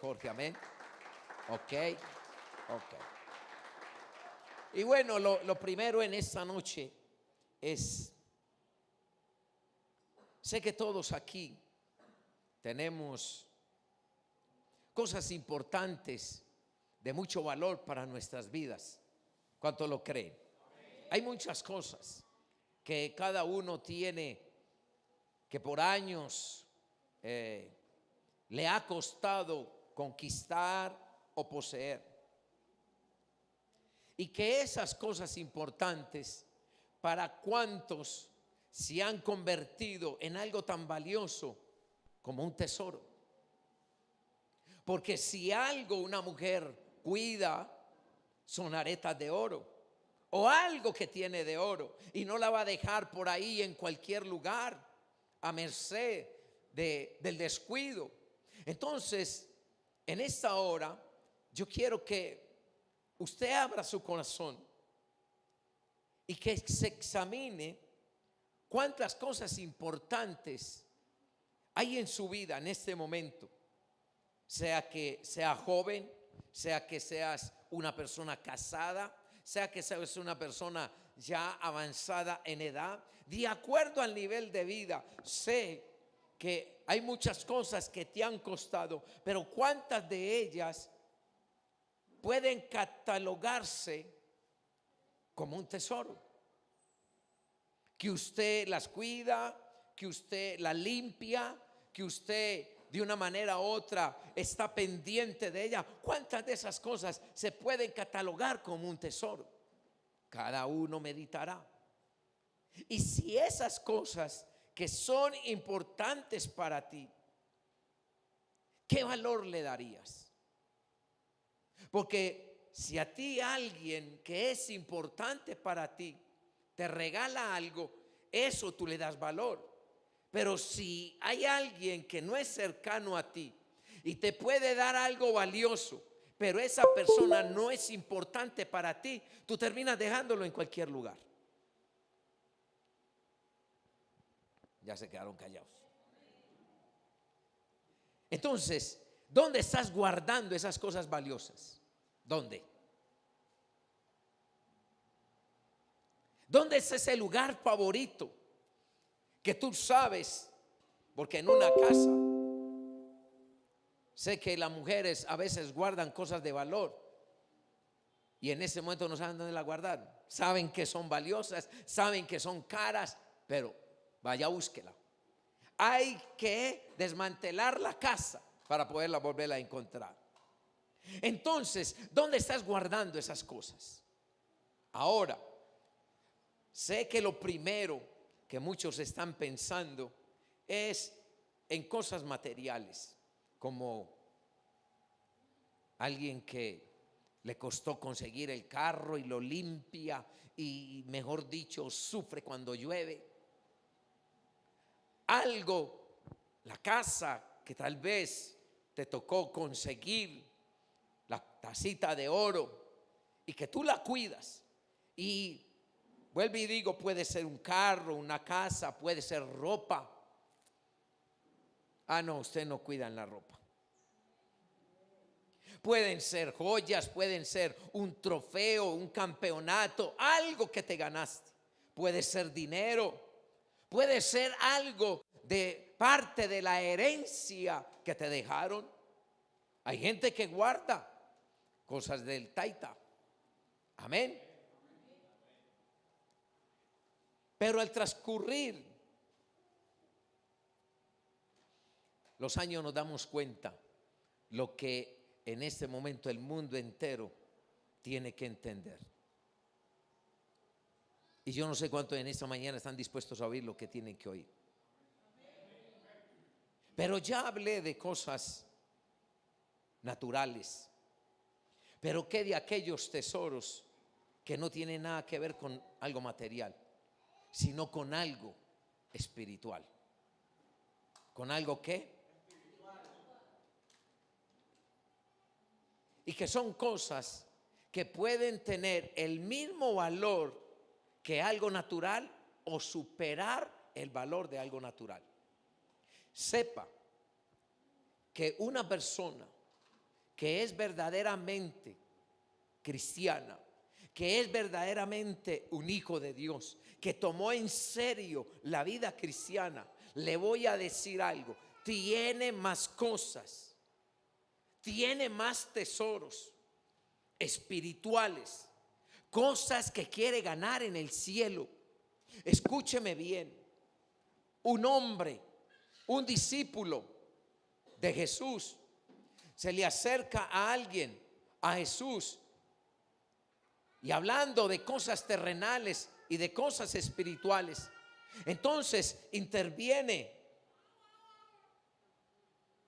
Jorge, amén. Ok. Y bueno, lo primero en esta noche es, sé que todos aquí tenemos cosas importantes de mucho valor para nuestras vidas. ¿Cuánto lo creen? Hay muchas cosas que cada uno tiene que por años le ha costado conquistar o poseer. Y que esas cosas importantes, para cuantos se han convertido en algo tan valioso como un tesoro. Porque si algo una mujer cuida, son aretas de oro o algo que tiene de oro, y no la va a dejar por ahí en cualquier lugar a merced del descuido. Entonces, en esta hora yo quiero que usted abra su corazón y que se examine cuántas cosas importantes hay en su vida en este momento. Sea que sea joven, sea que seas una persona casada, sea que seas una persona ya avanzada en edad, de acuerdo al nivel de vida. Sé que hay muchas cosas que te han costado, pero cuántas de ellas pueden catalogarse como un tesoro, que usted las cuida, que usted las limpia, que usted de una manera u otra está pendiente de ella. ¿Cuántas de esas cosas se pueden catalogar como un tesoro? Cada uno meditará. Y si esas cosas que son importantes para ti, ¿qué valor le darías? Porque si a ti alguien que es importante para ti te regala algo, eso tú le das valor. Pero si hay alguien que no es cercano a ti y te puede dar algo valioso, pero esa persona no es importante para ti, tú terminas dejándolo en cualquier lugar. Ya se quedaron callados. Entonces, ¿dónde estás guardando esas cosas valiosas? ¿Dónde? ¿Dónde es ese lugar favorito que tú sabes? Porque en una casa, sé que las mujeres a veces guardan cosas de valor y en ese momento no saben dónde la guardar. Saben que son valiosas, saben que son caras, pero vaya, búsquela. Hay que desmantelar la casa para poderla volver a encontrar. Entonces, ¿dónde estás guardando esas cosas? Ahora, sé que lo primero que muchos están pensando es en cosas materiales, como alguien que le costó conseguir el carro y lo limpia y, mejor dicho, sufre cuando llueve. Algo, la casa que tal vez te tocó conseguir, la tacita de oro, y que tú la cuidas. Y vuelvo y digo, puede ser un carro, una casa, puede ser ropa. Ah, no, usted no cuida en la ropa. Pueden ser joyas, pueden ser un trofeo, un campeonato, algo que te ganaste. Puede ser dinero, puede ser algo de parte de la herencia que te dejaron. Hay gente que guarda cosas del taita. Amén. Pero al transcurrir los años nos damos cuenta lo que en este momento el mundo entero tiene que entender. Y yo no sé cuántos en esta mañana están dispuestos a oír lo que tienen que oír. Pero ya hablé de cosas naturales. Pero ¿qué de aquellos tesoros que no tienen nada que ver con algo material, sino con algo espiritual? ¿Con algo qué? Y que son cosas que pueden tener el mismo valor que algo natural o superar el valor de algo natural. Sepa que una persona que es verdaderamente cristiana, que es verdaderamente un hijo de Dios, que tomó en serio la vida cristiana, le voy a decir algo: tiene más cosas, tiene más tesoros espirituales, cosas que quiere ganar en el cielo. Escúcheme bien, un hombre, un discípulo de Jesús, se le acerca a alguien, a Jesús, y hablando de cosas terrenales y de cosas espirituales, entonces interviene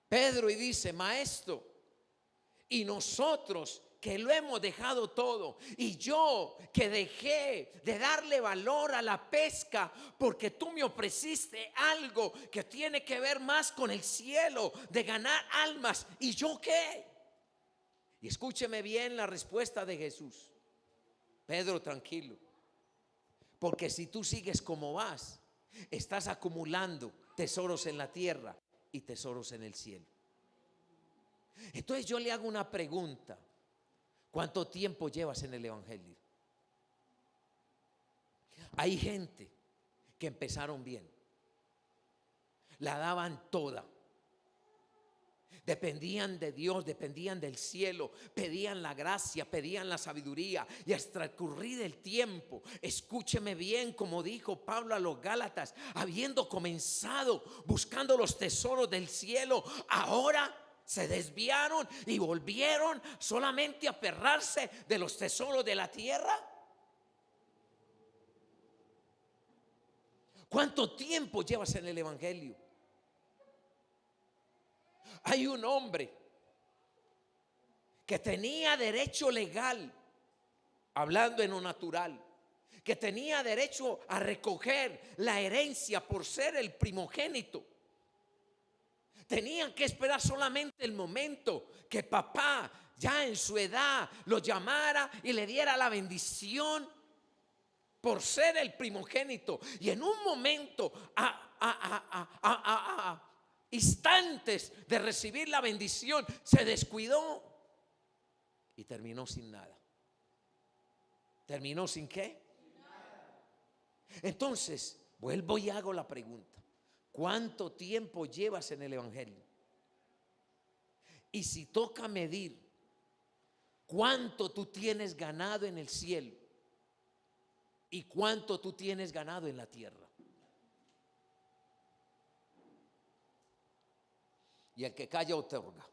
Pedro y dice: maestro, y nosotros que lo hemos dejado todo, y yo que dejé de darle valor a la pesca porque tú me ofreciste algo que tiene que ver más con el cielo, de ganar almas, ¿y yo qué? Y escúcheme bien la respuesta de Jesús: Pedro, tranquilo, porque si tú sigues como vas, estás acumulando tesoros en la tierra y tesoros en el cielo. Entonces yo le hago una pregunta: ¿cuánto tiempo llevas en el evangelio? Hay gente que empezaron bien, la daban toda, dependían de Dios, dependían del cielo, pedían la gracia, pedían la sabiduría, y hasta transcurrir el tiempo, escúcheme bien, como dijo Pablo a los Gálatas, habiendo comenzado buscando los tesoros del cielo, ahora se desviaron y volvieron solamente a aferrarse de los tesoros de la tierra. ¿Cuánto tiempo llevas en el evangelio? Hay un hombre que tenía derecho legal, hablando en lo natural, que tenía derecho a recoger la herencia por ser el primogénito. Tenían que esperar solamente el momento que papá, ya en su edad, lo llamara y le diera la bendición por ser el primogénito. Y en un momento, instantes de recibir la bendición, se descuidó y terminó sin nada. ¿Terminó sin qué? Entonces, vuelvo y hago la pregunta: ¿cuánto tiempo llevas en el evangelio? Y si toca medir cuánto tú tienes ganado en el cielo y cuánto tú tienes ganado en la tierra. Y el que calla otorga.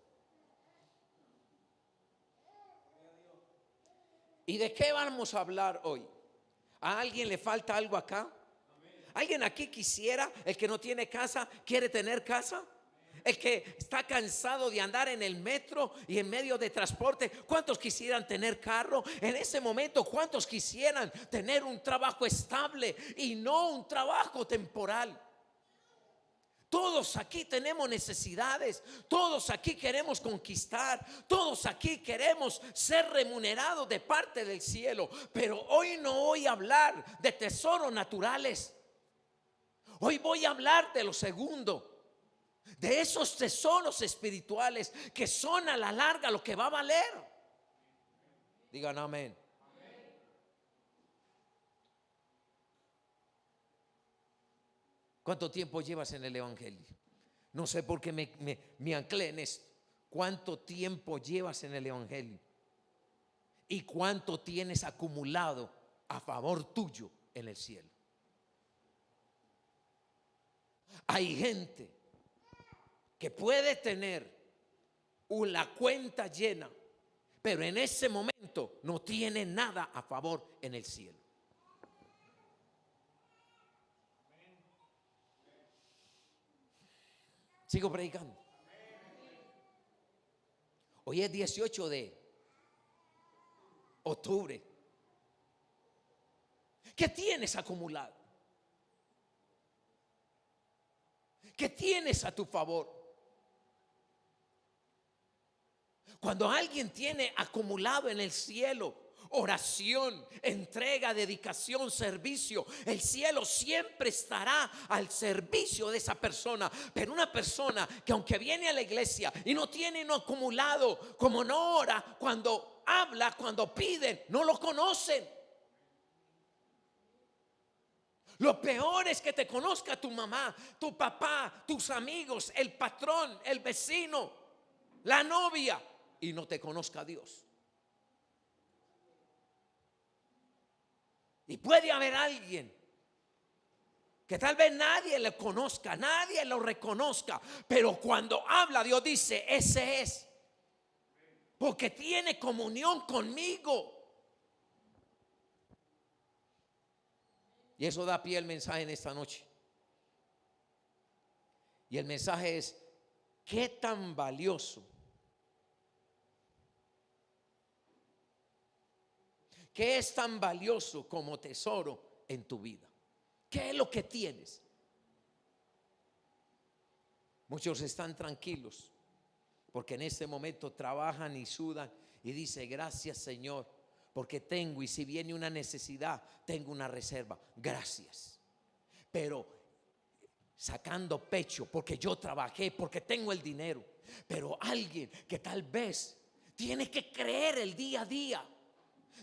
¿Y de qué vamos a hablar hoy? ¿A alguien le falta algo acá? ¿Alguien aquí quisiera? El que no tiene casa, ¿quiere tener casa? El que está cansado de andar en el metro y en medio de transporte, ¿cuántos quisieran tener carro? En ese momento, ¿cuántos quisieran tener un trabajo estable y no un trabajo temporal? Todos aquí tenemos necesidades, todos aquí queremos conquistar, todos aquí queremos ser remunerados de parte del cielo. Pero hoy no voy a hablar de tesoros naturales. Hoy voy a hablar de lo segundo, de esos tesoros espirituales que son a la larga lo que va a valer. Digan amén. ¿Cuánto tiempo llevas en el evangelio? No sé por qué me anclé en esto. ¿Cuánto tiempo llevas en el evangelio? ¿Y cuánto tienes acumulado a favor tuyo en el cielo? Hay gente que puede tener una cuenta llena, pero en ese momento no tiene nada a favor en el cielo. Sigo predicando. Hoy es 18 de octubre. ¿Qué tienes acumulado? ¿Qué tienes a tu favor? Cuando alguien tiene acumulado en el cielo oración, entrega, dedicación, servicio, el cielo siempre estará al servicio de esa persona. Pero una persona que aunque viene a la iglesia y no tiene no acumulado, como no ora, cuando habla, cuando piden, no lo conocen. Lo peor es que te conozca tu mamá, tu papá, tus amigos, el patrón, el vecino, la novia, y no te conozca a Dios. Y puede haber alguien que tal vez nadie le conozca, nadie lo reconozca, pero cuando habla Dios dice, ese es, porque tiene comunión conmigo. Y eso da pie al mensaje en esta noche. Y el mensaje es: ¿qué tan valioso? ¿Qué es tan valioso como tesoro en tu vida? ¿Qué es lo que tienes? Muchos están tranquilos porque en este momento trabajan y sudan y dicen: gracias, Señor, porque tengo, y si viene una necesidad, tengo una reserva. Gracias. Pero sacando pecho porque yo trabajé, porque tengo el dinero. Pero alguien que tal vez tiene que creer el día a día,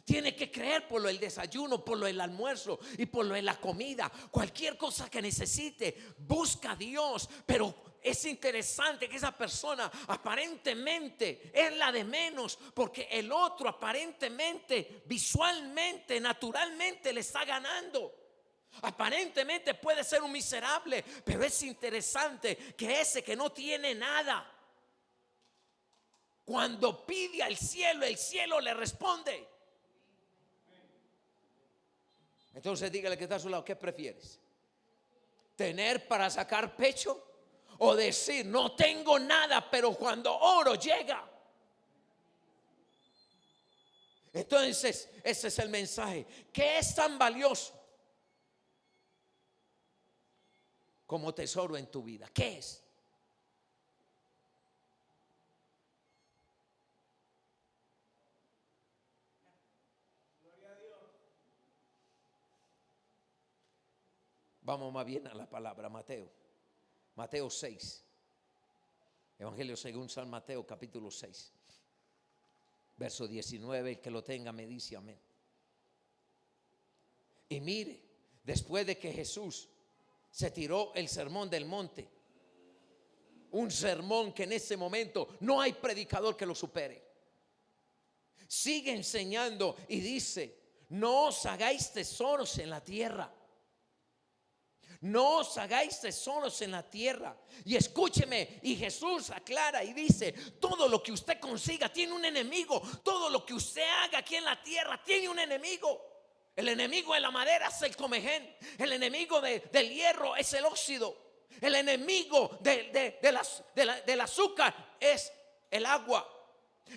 tiene que creer por lo del desayuno, por lo del almuerzo y por lo de la comida, cualquier cosa que necesite, busca a Dios. Pero es interesante que esa persona aparentemente es la de menos, porque el otro aparentemente, visualmente, naturalmente le está ganando. Aparentemente puede ser un miserable, pero es interesante que ese que no tiene nada, cuando pide al cielo, el cielo le responde. Entonces dígale que está a su lado: ¿qué prefieres? ¿Tener para sacar pecho o decir no tengo nada, pero cuando oro llega? Entonces ese es el mensaje. ¿Qué es tan valioso como tesoro en tu vida? ¿Qué es? Vamos más bien a la palabra. Mateo 6. Evangelio según San Mateo, capítulo 6, verso 19. El que lo tenga me dice amén. Y mire, después de que Jesús se tiró el sermón del monte, un sermón que en ese momento no hay predicador que lo supere, sigue enseñando y dice: no os hagáis tesoros en la tierra. No os hagáis tesoros en la tierra. Y escúcheme, y Jesús aclara y dice: todo lo que usted consiga tiene un enemigo. Todo lo que usted haga aquí en la tierra tiene un enemigo. El enemigo de la madera es el comején. El enemigo del hierro es el óxido. El enemigo del azúcar es el agua.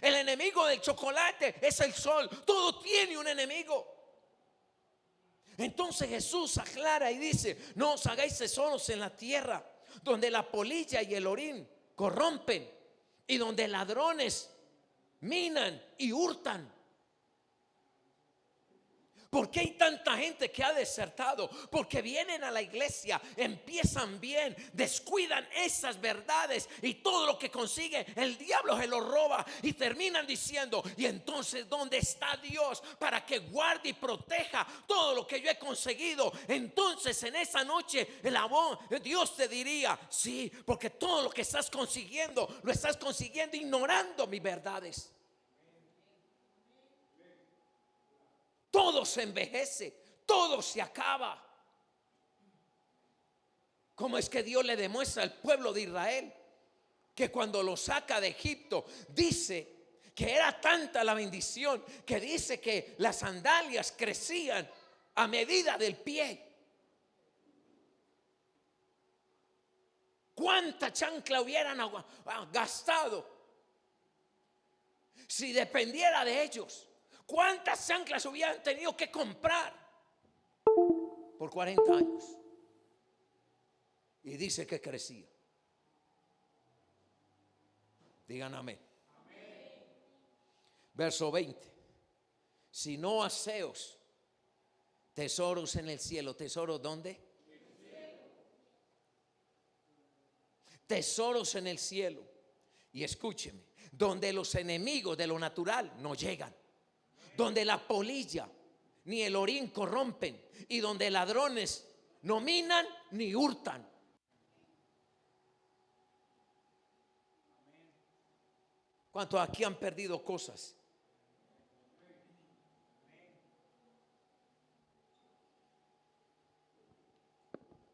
El enemigo del chocolate es el sol. Todo tiene un enemigo. Entonces Jesús aclara y dice: no os hagáis tesoros en la tierra, donde la polilla y el orín corrompen, y donde ladrones minan y hurtan. ¿Por qué hay tanta gente que ha desertado? Porque vienen a la iglesia, empiezan bien, descuidan esas verdades y todo lo que consiguen el diablo se lo roba, y terminan diciendo: y entonces ¿dónde está Dios para que guarde y proteja todo lo que yo he conseguido? Entonces en esa noche Dios te diría: sí, porque todo lo que estás consiguiendo lo estás consiguiendo ignorando mis verdades. Todo se envejece, todo se acaba. ¿Cómo es que Dios le demuestra al pueblo de Israel que cuando lo saca de Egipto, dice que era tanta la bendición que dice que las sandalias crecían a medida del pie? ¿Cuánta chancla hubieran gastado si dependiera de ellos? ¿Cuántas chanclas hubieran tenido que comprar por 40 años? Y dice que crecía. Digan amén. Verso 20. sino aseos, tesoros en el cielo. ¿Tesoros dónde? Tesoros en el cielo. Y escúcheme, donde los enemigos de lo natural no llegan, donde la polilla ni el orín corrompen, y donde ladrones no minan ni hurtan. ¿Cuántos aquí han perdido cosas?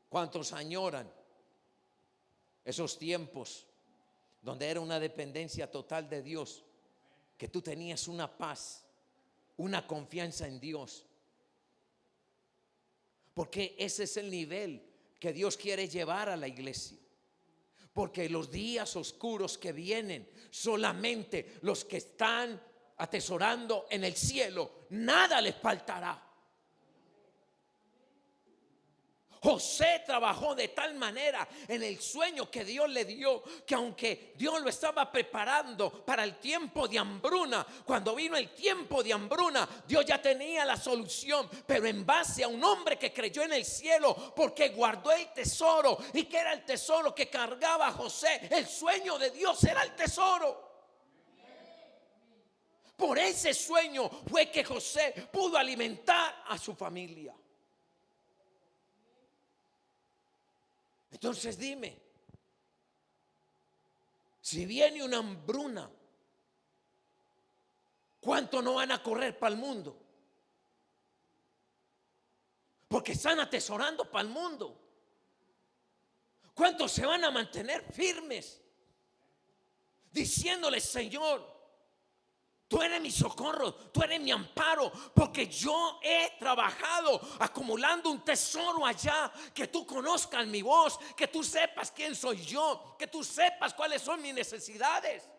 ¿Cuántos añoran esos tiempos donde era una dependencia total de Dios, que tú tenías una paz, una confianza en Dios? Porque ese es el nivel que Dios quiere llevar a la iglesia. Porque los días oscuros que vienen, solamente los que están atesorando en el cielo, nada les faltará. José trabajó de tal manera en el sueño que Dios le dio, que aunque Dios lo estaba preparando para el tiempo de hambruna, cuando vino el tiempo de hambruna, Dios ya tenía la solución, pero en base a un hombre que creyó en el cielo, porque guardó el tesoro. ¿Y qué era el tesoro que cargaba José? El sueño de Dios era el tesoro. Por ese sueño fue que José pudo alimentar a su familia. Entonces dime, si viene una hambruna, ¿cuánto no van a correr para el mundo? Porque están atesorando para el mundo. ¿Cuántos se van a mantener firmes diciéndole: Señor, tú eres mi socorro, tú eres mi amparo, porque yo he trabajado acumulando un tesoro allá? Que tú conozcas mi voz, que tú sepas quién soy yo, que tú sepas cuáles son mis necesidades.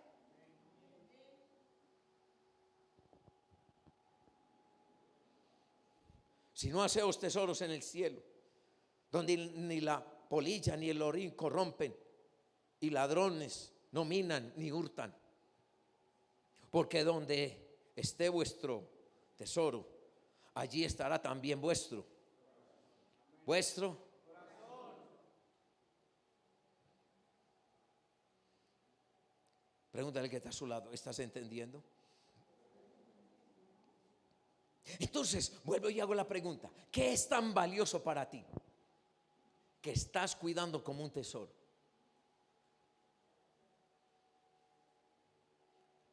Si no hacemos tesoros en el cielo, donde ni la polilla ni el orín corrompen, y ladrones no minan ni hurtan. Porque donde esté vuestro tesoro, allí estará también vuestro. Pregúntale que está a su lado: ¿estás entendiendo? Entonces vuelvo y hago la pregunta: ¿qué es tan valioso para ti que estás cuidando como un tesoro?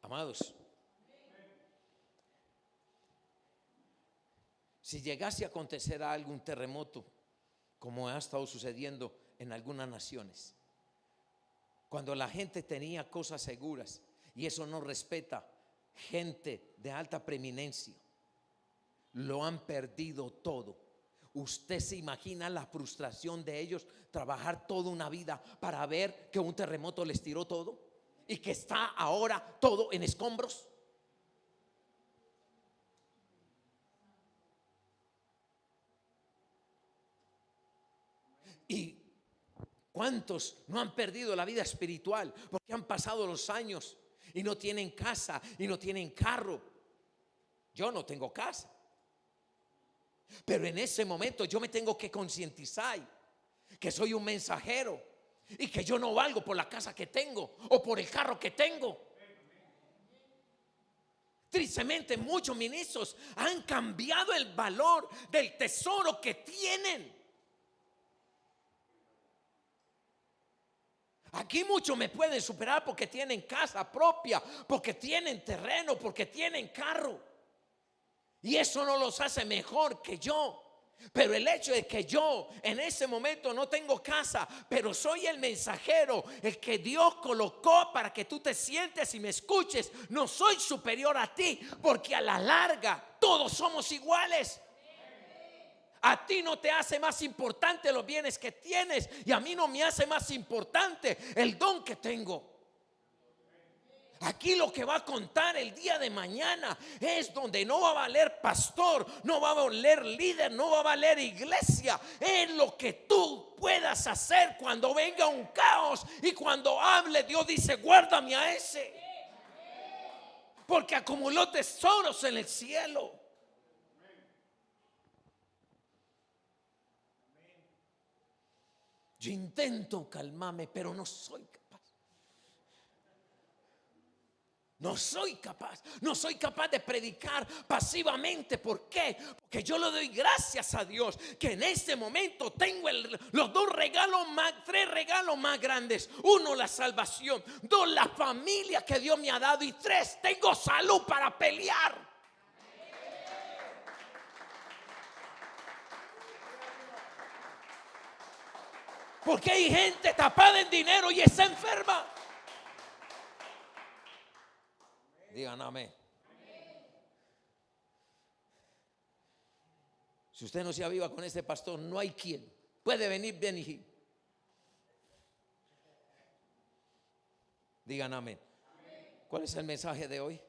Amados, si llegase a acontecer algún terremoto, como ha estado sucediendo en algunas naciones, cuando la gente tenía cosas seguras, y eso no respeta gente de alta preeminencia, lo han perdido todo. Usted se imagina la frustración de ellos, trabajar toda una vida para ver que un terremoto les tiró todo y que está ahora todo en escombros. ¿Y cuántos no han perdido la vida espiritual porque han pasado los años y no tienen casa y no tienen carro? Yo no tengo casa, pero en ese momento yo me tengo que concientizar que soy un mensajero y que yo no valgo por la casa que tengo o por el carro que tengo. Tristemente, muchos ministros han cambiado el valor del tesoro que tienen. Aquí muchos me pueden superar porque tienen casa propia, porque tienen terreno, porque tienen carro. Y eso no los hace mejor que yo. Pero el hecho de que yo en ese momento no tengo casa, pero soy el mensajero, el que Dios colocó para que tú te sientes y me escuches, no soy superior a ti, porque a la larga todos somos iguales. A ti no te hace más importante los bienes que tienes, y a mí no me hace más importante el don que tengo. Aquí lo que va a contar el día de mañana es donde no va a valer pastor, no va a valer líder, no va a valer iglesia. Es lo que tú puedas hacer cuando venga un caos, y cuando hable Dios dice: guárdame a ese. porque acumuló tesoros en el cielo. Yo intento calmarme, pero no soy capaz. No soy capaz. No soy capaz de predicar pasivamente. ¿Por qué? Porque yo le doy gracias a Dios que en este momento tengo los tres regalos más grandes. Uno, la salvación. Dos, la familia que Dios me ha dado. Y tres, tengo salud para pelear. Porque hay gente tapada en dinero y está enferma. Digan amén. Si usted no se aviva con este pastor, no hay quien. Puede venir Benny Hinn. Digan amén. ¿Cuál es el mensaje de hoy?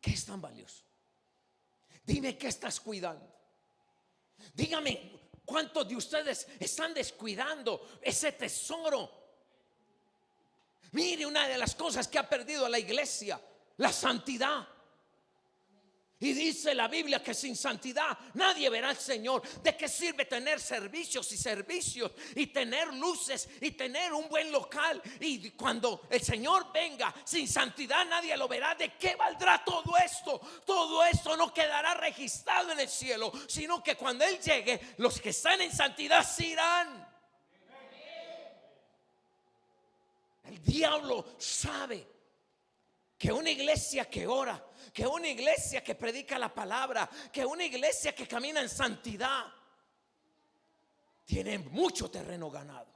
¿Qué es tan valioso? Dime qué estás cuidando. Dígame cuántos de ustedes están descuidando ese tesoro. Mire, una de las cosas que ha perdido la iglesia, la santidad. Y dice la Biblia que sin santidad nadie verá al Señor. ¿De qué sirve tener servicios y tener luces y tener un buen local? Y cuando el Señor venga, sin santidad nadie lo verá. ¿De qué valdrá todo esto? Todo esto no quedará registrado en el cielo, sino que cuando Él llegue, los que están en santidad se irán. El diablo sabe que una iglesia que ora, que una iglesia que predica la palabra, que una iglesia que camina en santidad, tiene mucho terreno ganado.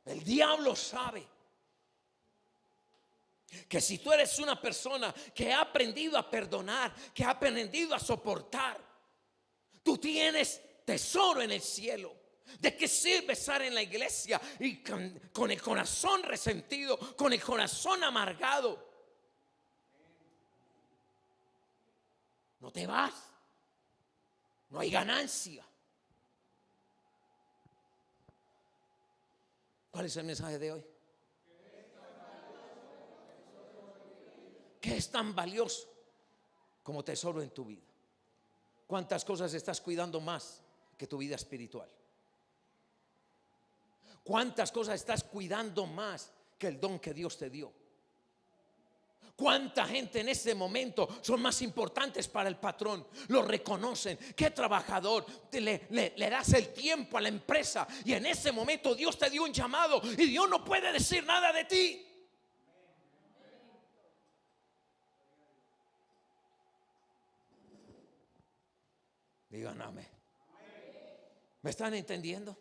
El diablo sabe que si tú eres una persona que ha aprendido a perdonar, que ha aprendido a soportar, tú tienes tesoro en el cielo. ¿De qué sirve estar en la iglesia y con el corazón resentido, con el corazón amargado? No te vas. No hay ganancia. ¿Cuál es el mensaje de hoy? ¿Qué es tan valioso como tesoro en tu vida? ¿Cuántas cosas estás cuidando más que tu vida espiritual? ¿Cuántas cosas estás cuidando más que el don que Dios te dio? ¿Cuánta gente en este momento son más importantes para el patrón? Lo reconocen. ¿Qué trabajador? Le das el tiempo a la empresa y en ese momento Dios te dio un llamado y Dios no puede decir nada de ti. Digan amén. ¿Me están entendiendo?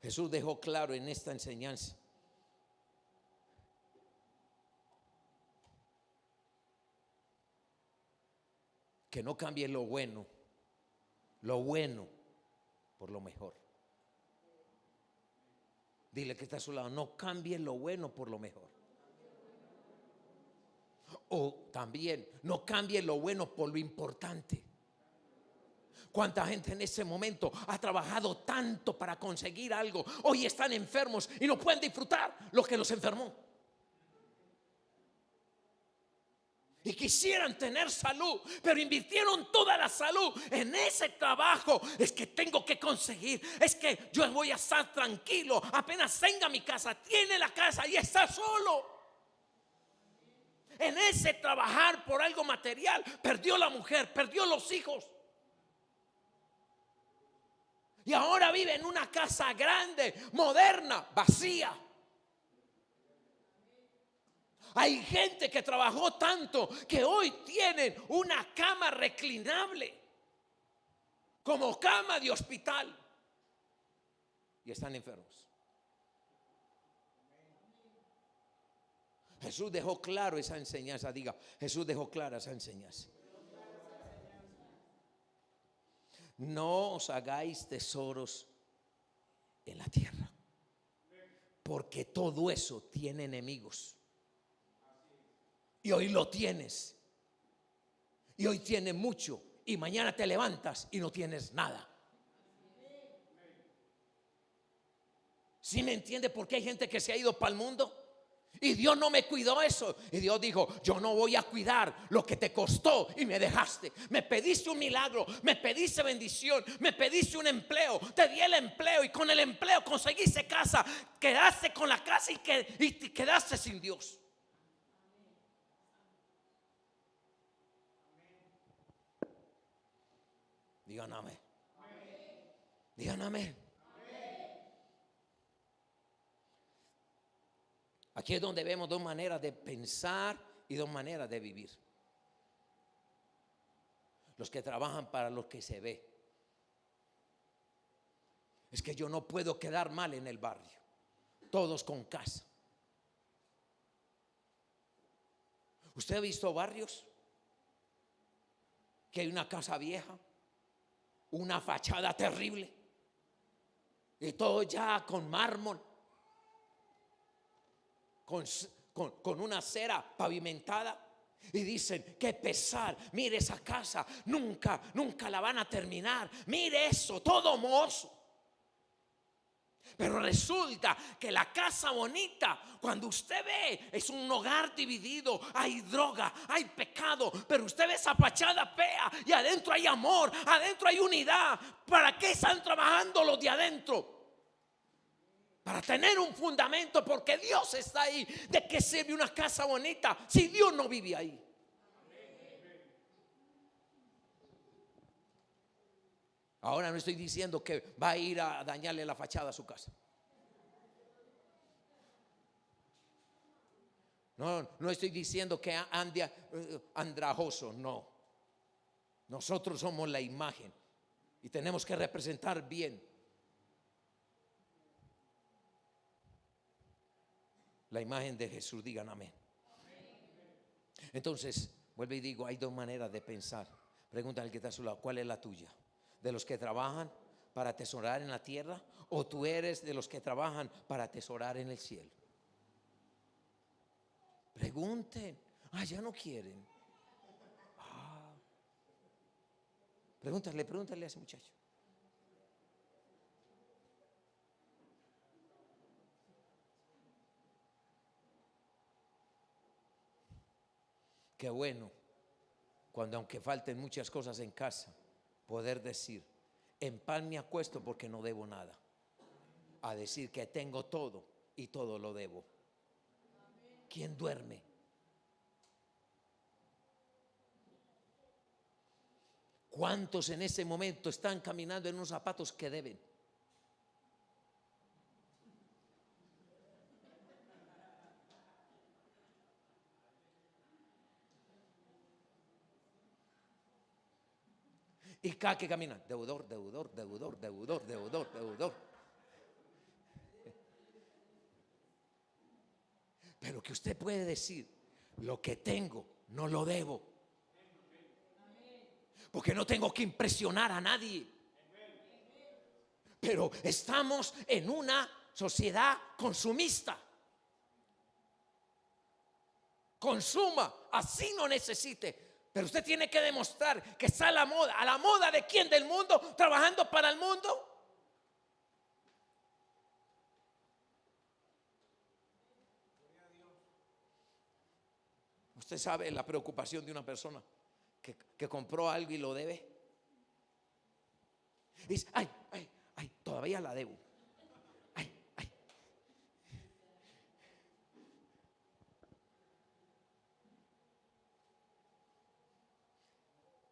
Jesús dejó claro en esta enseñanza que no cambie lo bueno por lo mejor. Dile que está a su lado, no cambie lo bueno por lo mejor. O también, no cambie lo bueno por lo importante. ¿Cuánta gente en ese momento ha trabajado tanto para conseguir algo? Hoy están enfermos y no pueden disfrutar lo que los enfermó. Y quisieran tener salud, pero invirtieron toda la salud en ese trabajo. Es que tengo que conseguir, es que yo voy a estar tranquilo apenas tenga mi casa. Tiene la casa y está solo. En ese trabajar por algo material, perdió la mujer, perdió los hijos. Y ahora vive en una casa grande, moderna, vacía. Hay gente que trabajó tanto que hoy tienen una cama reclinable como cama de hospital y están enfermos. Jesús dejó claro esa enseñanza. Diga, Jesús dejó clara esa enseñanza. No os hagáis tesoros en la tierra, porque todo eso tiene enemigos. Y hoy lo tienes. Y hoy tiene mucho y mañana te levantas y no tienes nada. ¿Sí me entiende por qué hay gente que se ha ido para el mundo? Y Dios no me cuidó eso. Y Dios dijo: yo no voy a cuidar lo que te costó y me dejaste. Me pediste un milagro, me pediste bendición, me pediste un empleo, te di el empleo y con el empleo conseguiste casa, quedaste con la casa y te quedaste sin Dios. Digan amén. Digan amén. Aquí es donde vemos dos maneras de pensar y dos maneras de vivir. Los que trabajan para lo que se ve. Es que yo no puedo quedar mal en el barrio. Todos con casa. ¿Usted ha visto barrios que hay una casa vieja, una fachada terrible y todo ya con mármol, con una acera pavimentada? Y dicen: qué pesar, mire esa casa, nunca la van a terminar, mire eso, todo mohoso. Pero resulta que la casa bonita, cuando usted ve, es un hogar dividido. Hay droga, hay pecado, pero usted ve esa fachada fea y adentro hay amor, adentro hay unidad. ¿Para qué están trabajando los de adentro? Para tener un fundamento, porque Dios está ahí. ¿De qué sirve una casa bonita si Dios no vive ahí? Ahora no estoy diciendo que va a ir a dañarle la fachada a su casa. No estoy diciendo que ande andrajoso, no. Nosotros somos la imagen y tenemos que representar bien la imagen de Jesús. Digan amén. Entonces, vuelvo y digo, hay dos maneras de pensar. Pregúntale al que está a su lado: ¿cuál es la tuya? ¿De los que trabajan para atesorar en la tierra, o tú eres de los que trabajan para atesorar en el cielo? Pregunten. Ya no quieren. Pregúntale a ese muchacho. Qué bueno cuando, aunque falten muchas cosas en casa, poder decir: en paz me acuesto porque no debo nada, a decir que tengo todo y todo lo debo. ¿Quién duerme? ¿Cuántos en ese momento están caminando en unos zapatos que deben? Y cada que caminan: deudor, deudor, deudor, deudor, deudor, deudor. Pero que usted puede decir: lo que tengo no lo debo, porque no tengo que impresionar a nadie. Pero estamos en una sociedad consumista. Consuma, así no necesite. Pero usted tiene que demostrar que está a la moda. ¿A la moda de quién? ¿Del mundo? ¿Trabajando para el mundo? Usted sabe la preocupación de una persona que compró algo y lo debe. Dice: ay, todavía la debo. Ay.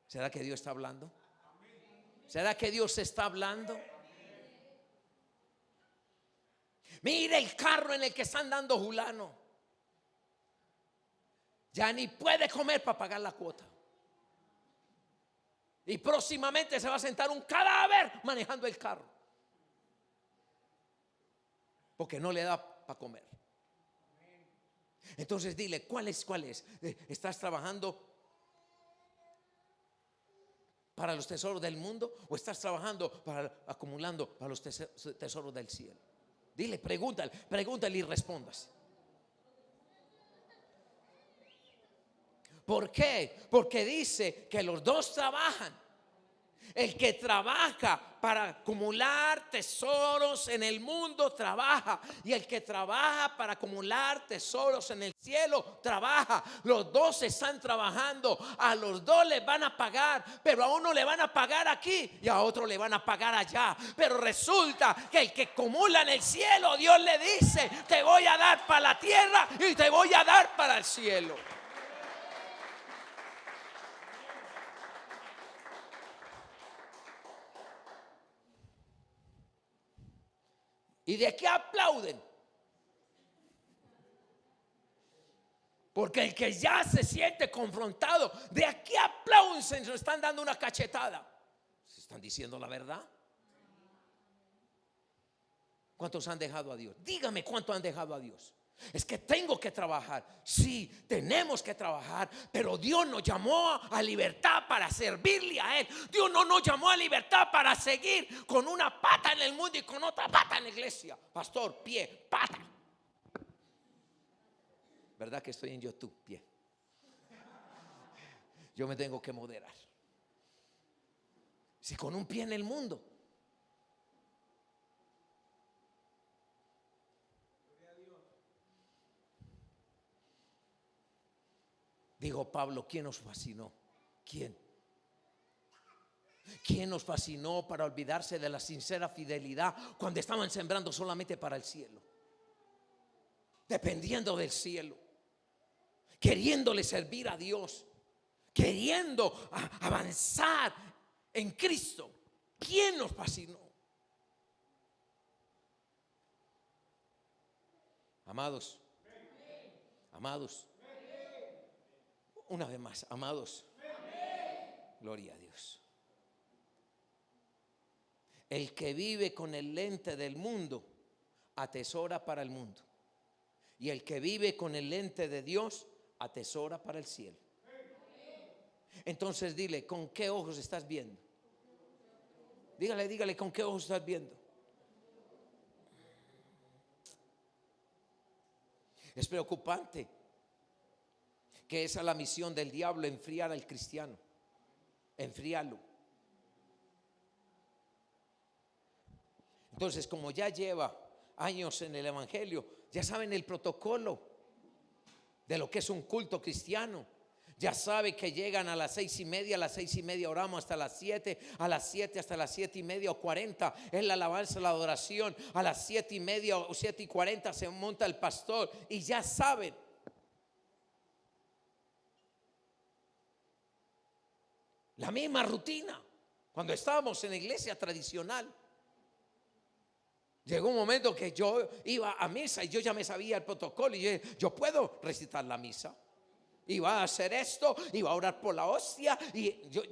¿Será que Dios está hablando? ¿Será que Dios está hablando? Mire el carro en el que está andando Julano. Ya ni puede comer para pagar la cuota. Y próximamente se va a sentar un cadáver manejando el carro, porque no le da para comer. Entonces dile: ¿cuál es? ¿Estás trabajando para los tesoros del mundo, o estás trabajando acumulando para los tesoros del cielo? Dile, pregúntale y respondas. ¿Por qué? Porque dice que los dos trabajan El que trabaja para acumular tesoros en el mundo trabaja, y el que trabaja para acumular tesoros en el cielo trabaja. Los dos están trabajando, a los dos les van a pagar, pero a uno le van a pagar aquí y a otro le van a pagar allá. Pero resulta que el que acumula en el cielo, Dios le dice: te voy a dar para la tierra y te voy a dar para el cielo. ¿Y de qué aplauden? Porque el que ya se siente confrontado, ¿de qué aplauden? Se nos están dando una cachetada. ¿Se están diciendo la verdad? ¿Cuántos han dejado a Dios? Dígame cuántos han dejado a Dios. Es que tengo que trabajar. Sí, tenemos que trabajar, pero Dios nos llamó a libertad para servirle a Él. Dios no nos llamó a libertad para seguir con una pata en el mundo y con otra pata en la iglesia. Pastor, pie, pata. ¿Verdad que estoy en YouTube? Pie. Yo me tengo que moderar. Si con un pie en el mundo. Dijo Pablo: ¿quién nos fascinó? ¿Quién? ¿Quién nos fascinó para olvidarse de la sincera fidelidad cuando estaban sembrando solamente para el cielo? Dependiendo del cielo, queriéndole servir a Dios, queriendo avanzar en Cristo. ¿Quién nos fascinó? Amados, amados, una vez más, amados, gloria a Dios. El que vive con el lente del mundo atesora para el mundo, y el que vive con el lente de Dios atesora para el cielo. Entonces dile: ¿con qué ojos estás viendo? Dígale, ¿con qué ojos estás viendo? Es preocupante que esa es la misión del diablo: enfriar al cristiano, enfriarlo. Entonces, como ya lleva años en el evangelio, ya saben el protocolo de lo que es un culto cristiano. Ya sabe que llegan a las 6:30, a las 6:30 oramos hasta las 7, a las 7 hasta las 7:30 o 40 es la alabanza, la adoración, a las 7:30 o 7:40 se monta el pastor, y ya saben. La misma rutina cuando estábamos en la iglesia tradicional. Llegó un momento que yo iba a misa y yo ya me sabía el protocolo, y yo puedo recitar la misa. Iba a hacer esto, iba a orar por la hostia, y yo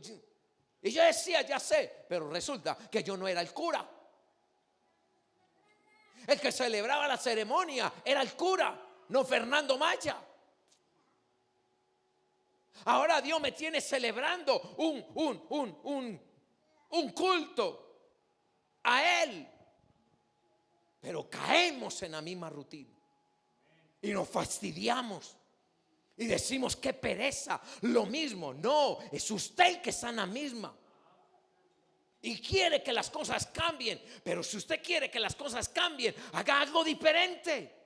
decía: ya sé, pero resulta que yo no era el cura. El que celebraba la ceremonia era el cura, no Fernando Maya. Ahora Dios me tiene celebrando un culto a Él, pero caemos en la misma rutina y nos fastidiamos y decimos: qué pereza, lo mismo. No, es usted el que está en la misma y quiere que las cosas cambien. Pero si usted quiere que las cosas cambien, haga algo diferente.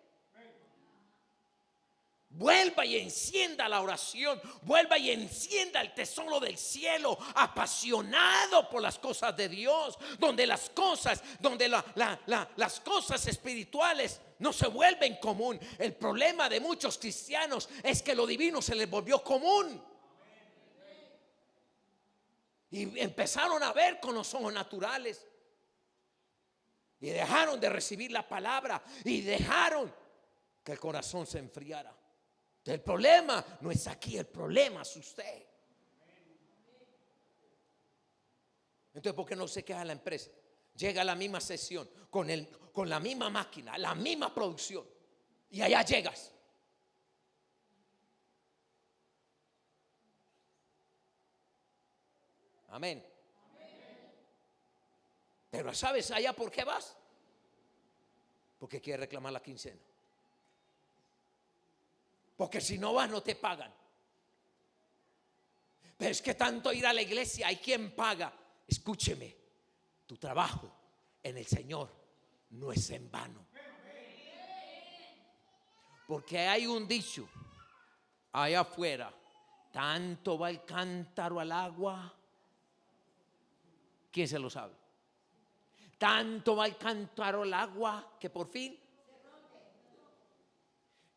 Vuelva y encienda la oración, vuelva y encienda el tesoro del cielo, apasionado por las cosas de Dios, donde las cosas espirituales no se vuelven común. El problema de muchos cristianos es que lo divino se les volvió común, y empezaron a ver con los ojos naturales, y dejaron de recibir la palabra, y dejaron que el corazón se enfriara. El problema no es aquí, el problema es usted. Entonces, ¿por qué no se queja la empresa? Llega a la misma sesión con la misma máquina, la misma producción, y allá llegas. Amén. Pero ¿sabes allá por qué vas? Porque quieres reclamar la quincena. Porque si no vas, no te pagan. Pero es que tanto ir a la iglesia, hay quien paga. escúcheme, tu trabajo en el Señor no es en vano. Porque hay un dicho allá afuera: tanto va el cántaro al agua. ¿Quién se lo sabe? Tanto va el cántaro al agua que por fin.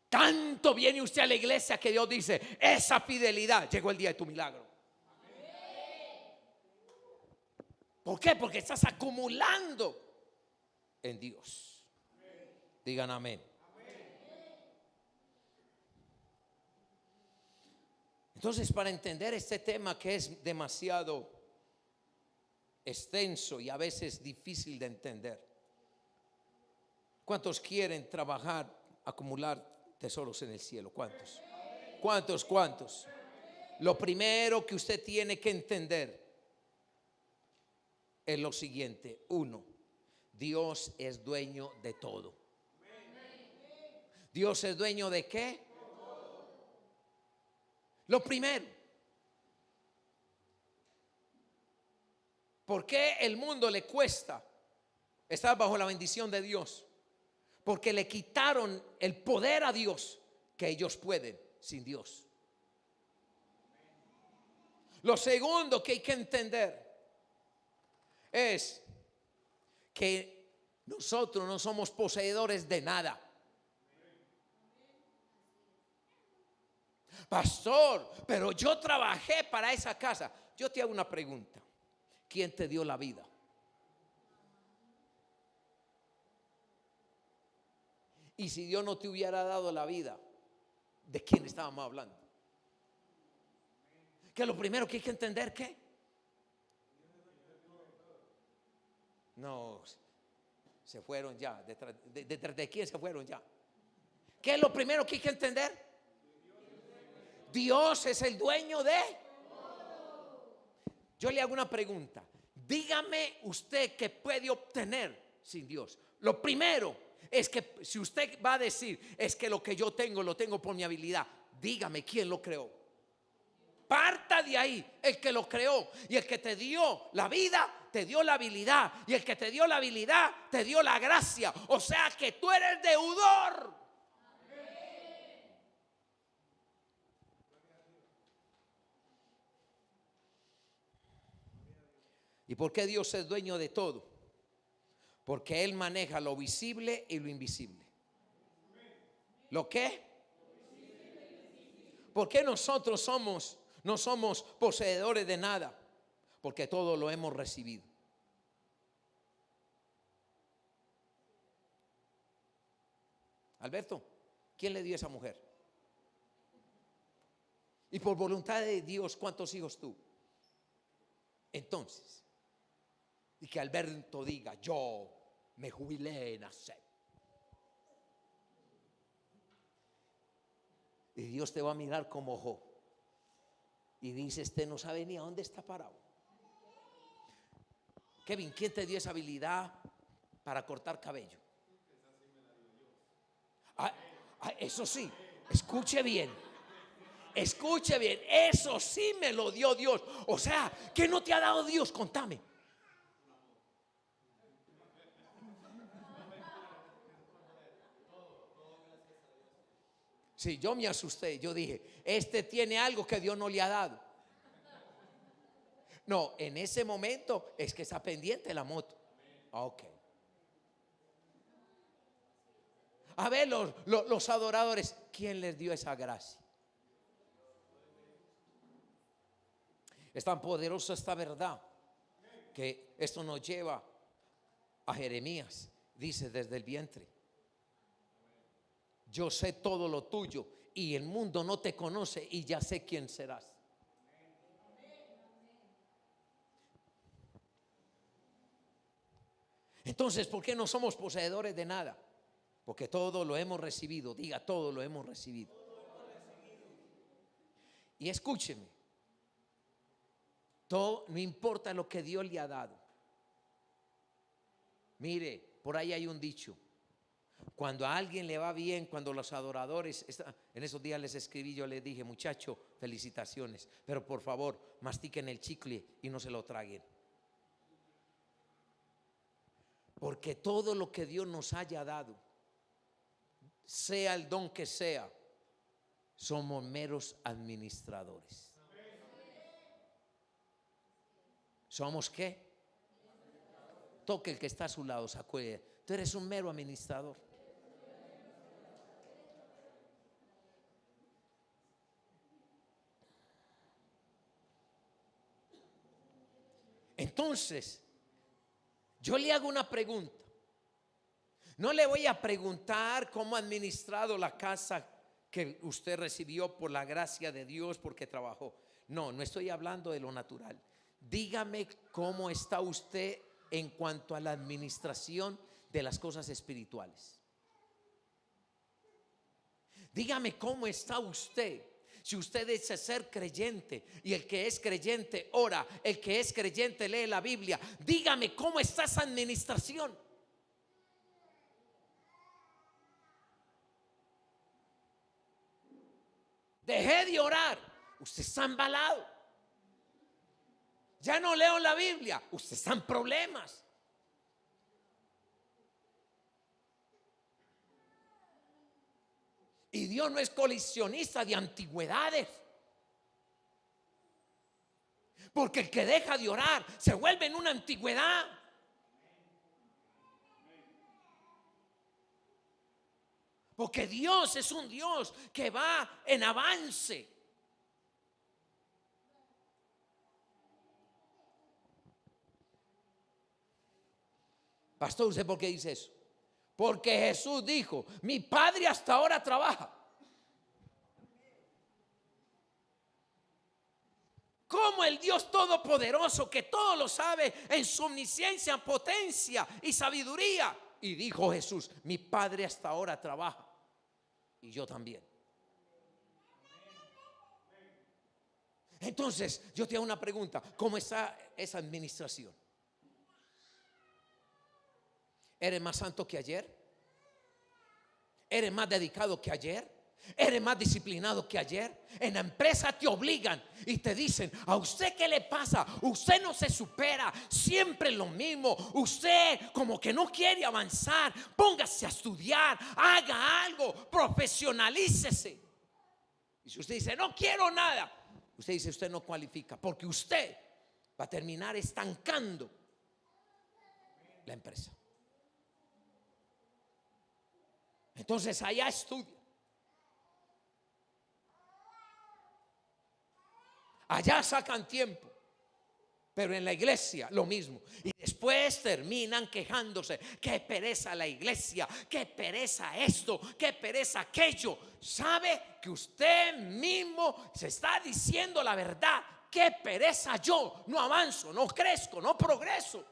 Tanto viene usted a la iglesia que Dios dice: esa fidelidad, llegó el día de tu milagro. ¿Por qué? Porque estás acumulando en Dios. Digan amén. Entonces, para entender este tema, que es demasiado extenso y a veces difícil de entender, ¿cuántos quieren trabajar, acumular tesoros en el cielo? ¿Cuántos? ¿Cuántos? ¿Cuántos? Lo primero que usted tiene que entender es lo siguiente: uno, Dios es dueño de todo. ¿Dios es dueño de qué? Lo primero. ¿Por qué el mundo le cuesta estar bajo la bendición de Dios? Porque le quitaron el poder a Dios, que ellos pueden sin Dios. Lo segundo que hay que entender es que nosotros no somos poseedores de nada. Pastor, pero yo trabajé para esa casa. Yo te hago una pregunta: ¿quién te dio la vida? Y si Dios no te hubiera dado la vida, ¿de quién estábamos hablando? Que lo primero que hay que entender, ¿qué? No, se fueron ya. ¿Detrás de quién se fueron ya? ¿Qué es lo primero que hay que entender? Dios es el dueño de. Yo le hago una pregunta: dígame usted qué puede obtener sin Dios. Lo primero es que si usted va a decir: es que lo que yo tengo lo tengo por mi habilidad, dígame quién lo creó. Parta de ahí. El que lo creó y el que te dio la vida, te dio la habilidad, y el que te dio la habilidad, te dio la gracia. O sea que tú eres deudor. ¿Y por qué Dios es dueño de todo? Porque Él maneja lo visible y lo invisible. ¿Lo qué? ¿Por qué nosotros no somos poseedores de nada? Porque todo lo hemos recibido. Alberto, ¿quién le dio a esa mujer? Y por voluntad de Dios, ¿cuántos hijos tuvo? Entonces, y que Alberto diga: yo me jubilé en hacer. Y Dios te va a mirar como Job y dice: este no sabe ni a dónde está parado. Kevin, ¿quién te dio esa habilidad para cortar cabello? Eso sí, escuche bien. Escuche bien, eso sí me lo dio Dios. O sea, ¿qué no te ha dado Dios? Contame. Sí, yo me asusté. Yo dije: este tiene algo que Dios no le ha dado. No, en ese momento es que está pendiente la moto. Ok. A ver, los adoradores, ¿quién les dio esa gracia? Es tan poderosa esta verdad que esto nos lleva a Jeremías. Dice: desde el vientre yo sé todo lo tuyo, y el mundo no te conoce, y ya sé quién serás. Entonces, ¿por qué no somos poseedores de nada? Porque todo lo hemos recibido. Diga: todo lo hemos recibido. Y escúcheme, todo, no importa lo que Dios le ha dado. Mire, por ahí hay un dicho: cuando a alguien le va bien, cuando los adoradores, en esos días les escribí, yo les dije: muchacho, felicitaciones, pero por favor mastiquen el chicle y no se lo traguen. Porque todo lo que Dios nos haya dado, sea el don que sea, somos meros administradores. ¿Somos qué? Toque el que está a su lado, sacude. Tú eres un mero administrador. Entonces, yo le hago una pregunta. No le voy a preguntar cómo ha administrado la casa que usted recibió por la gracia de Dios porque trabajó. No, no estoy hablando de lo natural. Dígame cómo está usted en cuanto a la administración de las cosas espirituales. Dígame cómo está usted. Si usted dice ser creyente y el que es creyente ora, el que es creyente lee la Biblia, dígame cómo está esa administración. Dejé de orar, usted está embalado. Ya no leo la Biblia, usted está en problemas. Y Dios no es coleccionista de antigüedades. Porque el que deja de orar se vuelve en una antigüedad. Porque Dios es un Dios que va en avance. Pastor, ¿usted por qué dice eso? Porque Jesús dijo, mi Padre hasta ahora trabaja. Como el Dios todopoderoso que todo lo sabe en su omnisciencia, potencia y sabiduría. Y dijo Jesús, mi Padre hasta ahora trabaja. Y yo también. Entonces, yo te hago una pregunta. ¿Cómo está esa administración? ¿Eres más santo que ayer? ¿Eres más dedicado que ayer? ¿Eres más disciplinado que ayer? En la empresa te obligan y te dicen, ¿a usted qué le pasa? Usted no se supera, siempre lo mismo. Usted como que no quiere avanzar. Póngase a estudiar, haga algo, profesionalícese. Y si usted dice, no quiero nada, usted dice, usted no cualifica, porque usted va a terminar estancando la empresa. Entonces allá estudia, allá sacan tiempo, pero en la iglesia lo mismo. Y después terminan quejándose, qué pereza la iglesia, qué pereza esto, qué pereza aquello. Sabe que usted mismo se está diciendo la verdad. Qué pereza yo, no avanzo, no crezco, no progreso.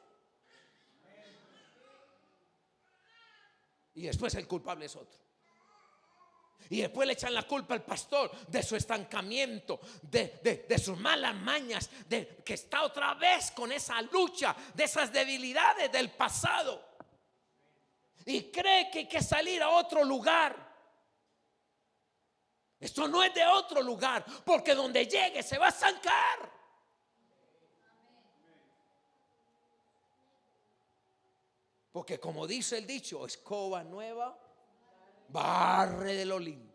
Y después el culpable es otro. Y después le echan la culpa al pastor de su estancamiento, de sus malas mañas, de que está otra vez con esa lucha, de esas debilidades del pasado. Y cree que hay que salir a otro lugar. Esto no es de otro lugar, porque donde llegue se va a estancar. Porque como dice el dicho, escoba nueva barre de lo lindo.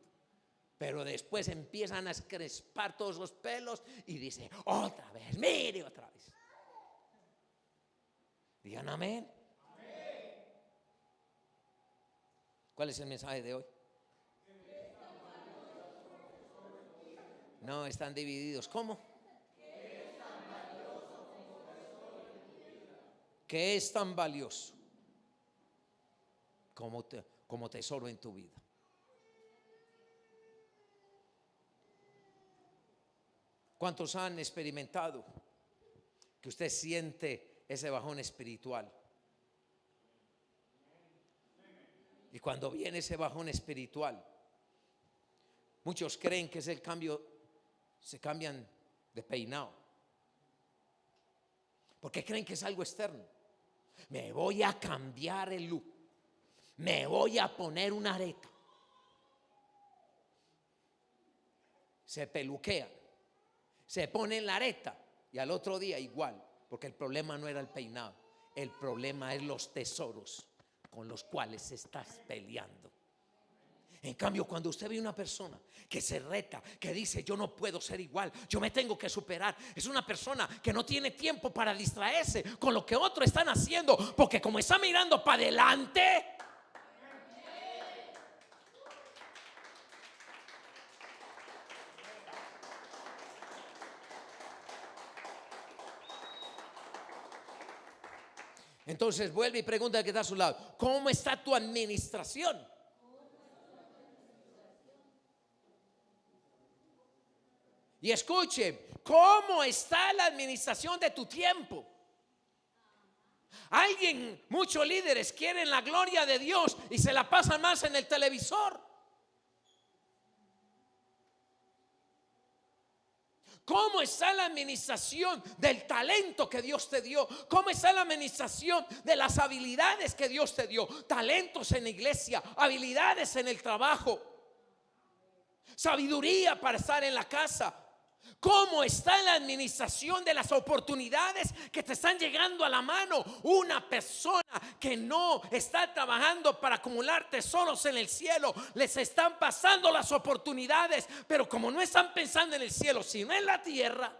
Pero después empiezan a crespar todos los pelos y dice, otra vez, mire otra vez. Digan amén. ¿Cuál es el mensaje de hoy? No, están divididos. ¿Cómo? ¿Qué es tan valioso como tesoro en tu vida? ¿Cuántos han experimentado que usted siente ese bajón espiritual? Y cuando viene ese bajón espiritual, muchos creen que es el cambio, se cambian de peinado, porque creen que es algo externo. Me voy a cambiar el look, me voy a poner una areta. Se peluquean, se ponen la areta y al otro día igual, porque el problema no era el peinado, El problema es los tesoros con los cuales estás peleando. En cambio, cuando usted ve una persona que se reta, que dice yo no puedo ser igual, yo me tengo que superar, es una persona que no tiene tiempo para distraerse con lo que otros están haciendo, porque como está mirando para adelante, entonces vuelve y pregunta al que está a su lado, ¿cómo está tu administración? Y escuche, ¿cómo está la administración de tu tiempo? Muchos líderes quieren la gloria de Dios y se la pasan más en el televisor. ¿Cómo está la administración del talento que Dios te dio? ¿Cómo está la administración de las habilidades que Dios te dio? Talentos en la iglesia, habilidades en el trabajo, sabiduría para estar en la casa. ¿Cómo está la administración de las oportunidades que te están llegando a la mano? Una persona que no está trabajando para acumular tesoros en el cielo, les están pasando las oportunidades, pero como no están pensando en el cielo, sino en la tierra,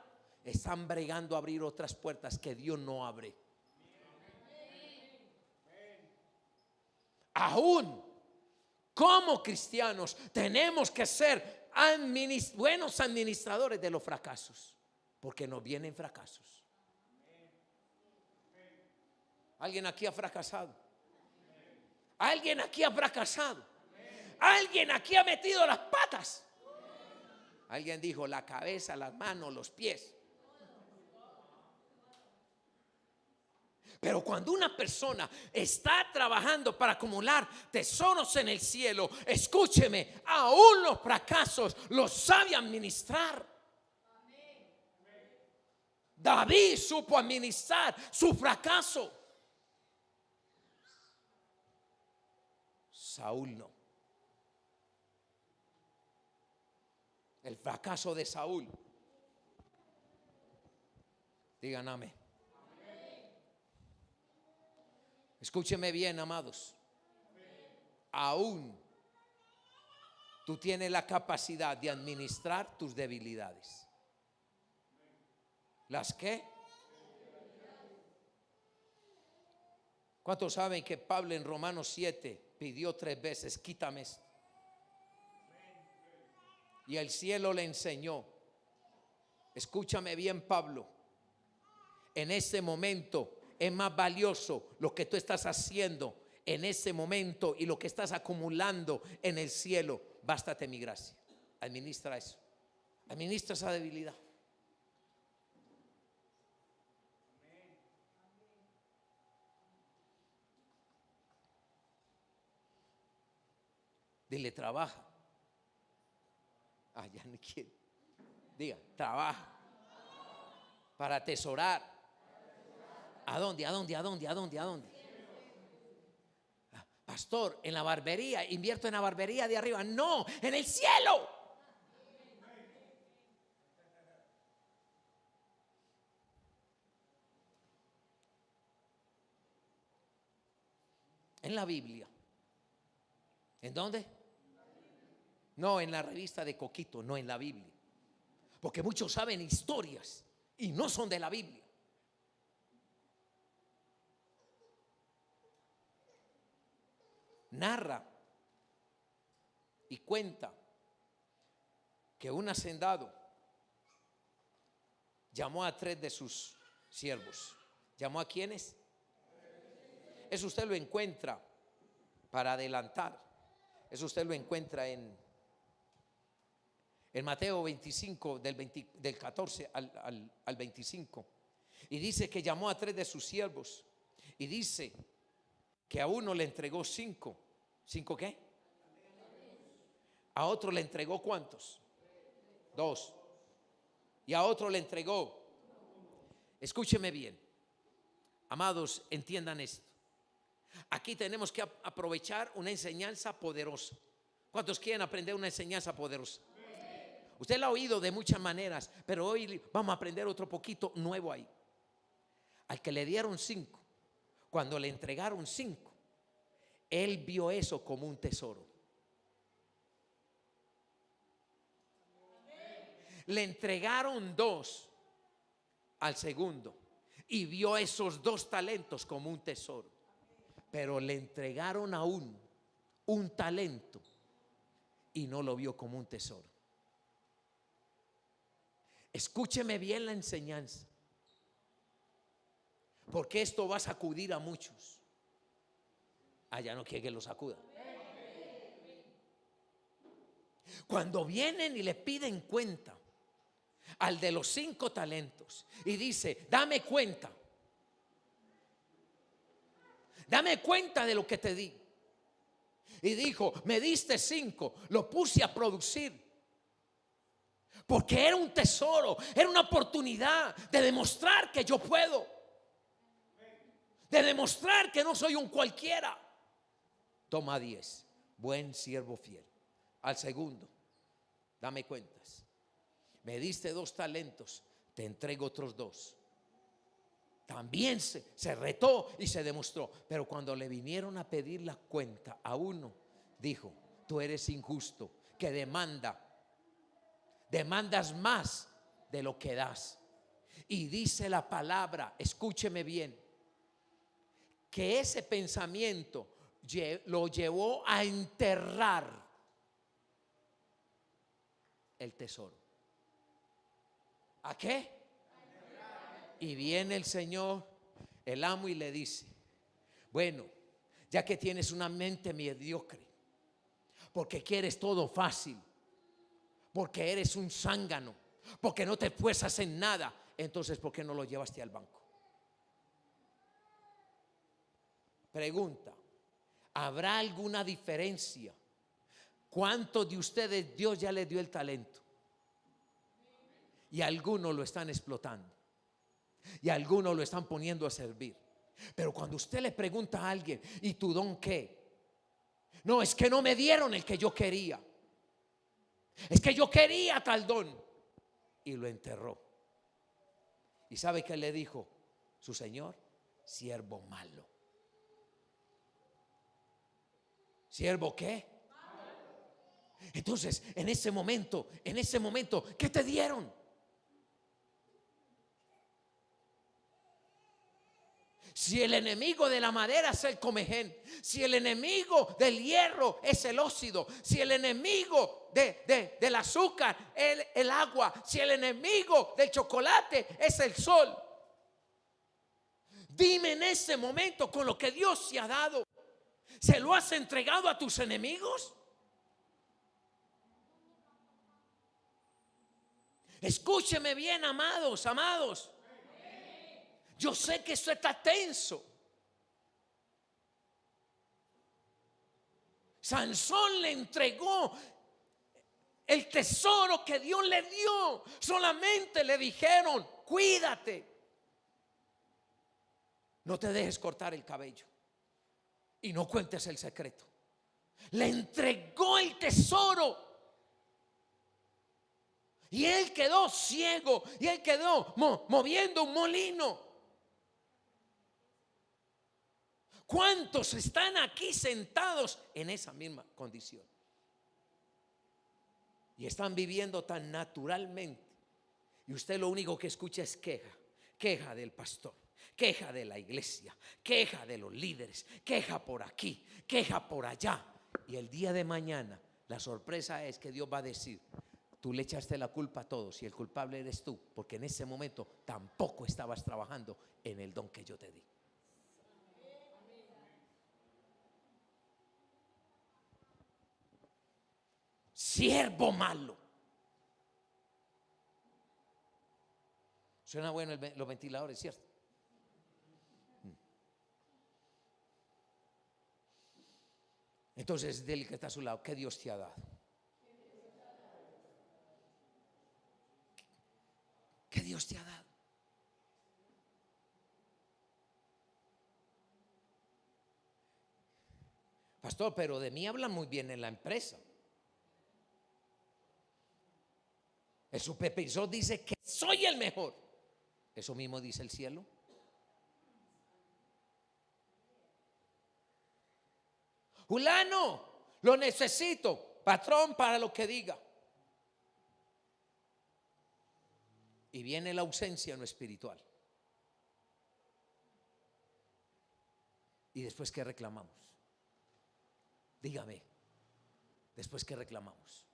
están bregando a abrir otras puertas que Dios no abre. Aún como cristianos tenemos que ser buenos administradores de los fracasos, porque nos vienen fracasos. ¿Alguien aquí ha fracasado? ¿Alguien aquí ha fracasado? ¿Alguien aquí ha metido las patas? Alguien dijo la cabeza, las manos, los pies. Pero cuando una persona está trabajando para acumular tesoros en el cielo, escúcheme, aún los fracasos los sabe administrar. David supo administrar su fracaso. Saúl no. El fracaso de Saúl. Digan amén. Escúcheme bien, amados. Aún tú tienes la capacidad de administrar tus debilidades. ¿Las qué? ¿Cuántos saben que Pablo en Romanos 7 pidió 3 veces, quítame esto? Y el cielo le enseñó. Escúchame bien, Pablo. En este momento es más valioso lo que tú estás haciendo en ese momento y lo que estás acumulando en el cielo. Bástate mi gracia. Administra eso. Administra esa debilidad. Dile, trabaja. Ya no quiere. Diga, trabaja para atesorar. ¿A dónde? Pastor, en la barbería, invierto en la barbería de arriba. No, en el cielo. En la Biblia. ¿En dónde? No, en la revista de Coquito, no en la Biblia. Porque muchos saben historias y no son de la Biblia. Narra y cuenta que un hacendado llamó a 3 de sus siervos. ¿Llamó a quiénes? Eso usted lo encuentra, para adelantar, eso usted lo encuentra en Mateo 25, del 14 al 25. Y dice que llamó a 3 de sus siervos. Y dice que a uno le entregó 5. ¿5 qué? A otro le entregó ¿cuántos? 2. Y a otro le entregó. Escúcheme bien, amados, entiendan esto. Aquí tenemos que aprovechar una enseñanza poderosa. ¿Cuántos quieren aprender una enseñanza poderosa? Usted la ha oído de muchas maneras, pero hoy vamos a aprender otro poquito nuevo ahí. Al que le dieron 5, Cuando le entregaron 5, él vio eso como un tesoro. Le entregaron 2 al segundo y vio esos 2 talentos como un tesoro. Pero le entregaron a un talento y no lo vio como un tesoro. Escúcheme bien la enseñanza, porque esto va a sacudir a muchos. Allá no quiere que lo sacuda. Cuando vienen y le piden cuenta al de los 5 talentos y dice: dame cuenta de lo que te di. Y dijo: me diste 5, lo puse a producir, porque era un tesoro, era una oportunidad de demostrar que yo puedo, de demostrar que no soy un cualquiera. Toma 10, buen siervo fiel. Al segundo: dame cuentas, me diste 2 talentos, te entrego otros 2. También se retó y se demostró. Pero cuando le vinieron a pedir la cuenta a uno, dijo: tú eres injusto, que demandas más de lo que das. Y dice la palabra, escúcheme bien, que ese pensamiento lo llevó a enterrar el tesoro. ¿A qué? Y viene el Señor, el amo, y le dice: bueno, ya que tienes una mente mediocre, porque quieres todo fácil, porque eres un zángano, porque no te esfuerzas en nada, entonces ¿por qué no lo llevaste al banco? Pregunta: ¿habrá alguna diferencia? ¿Cuántos de ustedes Dios ya les dio el talento? Y algunos lo están explotando, y algunos lo están poniendo a servir. Pero cuando usted le pregunta a alguien: ¿y tu don qué? No, es que no me dieron el que yo quería, es que yo quería tal don. Y lo enterró. ¿Y sabe qué le dijo su señor? Siervo malo. ¿Siervo qué? Entonces, en ese momento, ¿qué te dieron? Si el enemigo de la madera es el comején, si el enemigo del hierro es el óxido, si el enemigo del azúcar el agua, si el enemigo del chocolate es el sol, dime en ese momento, con lo que Dios te ha dado, ¿se lo has entregado a tus enemigos? Escúcheme bien, amados. Yo sé que esto está tenso. Sansón le entregó el tesoro que Dios le dio. Solamente le dijeron: cuídate, no te dejes cortar el cabello y no cuentes el secreto. Le entregó el tesoro. Y él quedó ciego, y él quedó moviendo un molino. ¿Cuántos están aquí sentados en esa misma condición? Y están viviendo tan naturalmente, y usted lo único que escucha es queja del pastor, queja de la iglesia, queja de los líderes, queja por aquí, queja por allá. Y el día de mañana la sorpresa es que Dios va a decir: tú le echaste la culpa a todos y el culpable eres tú, porque en ese momento tampoco estabas trabajando en el don que yo te di. Siervo malo. Suena bueno los ventiladores, ¿cierto? Entonces, del que está a su lado, ¿qué Dios te ha dado? ¿Qué Dios te ha dado? Pastor, pero de mí hablan muy bien en la empresa. El supervisor dice que soy el mejor. Eso mismo dice el cielo. Fulano, lo necesito, patrón, para lo que diga. Y viene la ausencia en lo espiritual. ¿Y después qué reclamamos? Dígame, después qué reclamamos.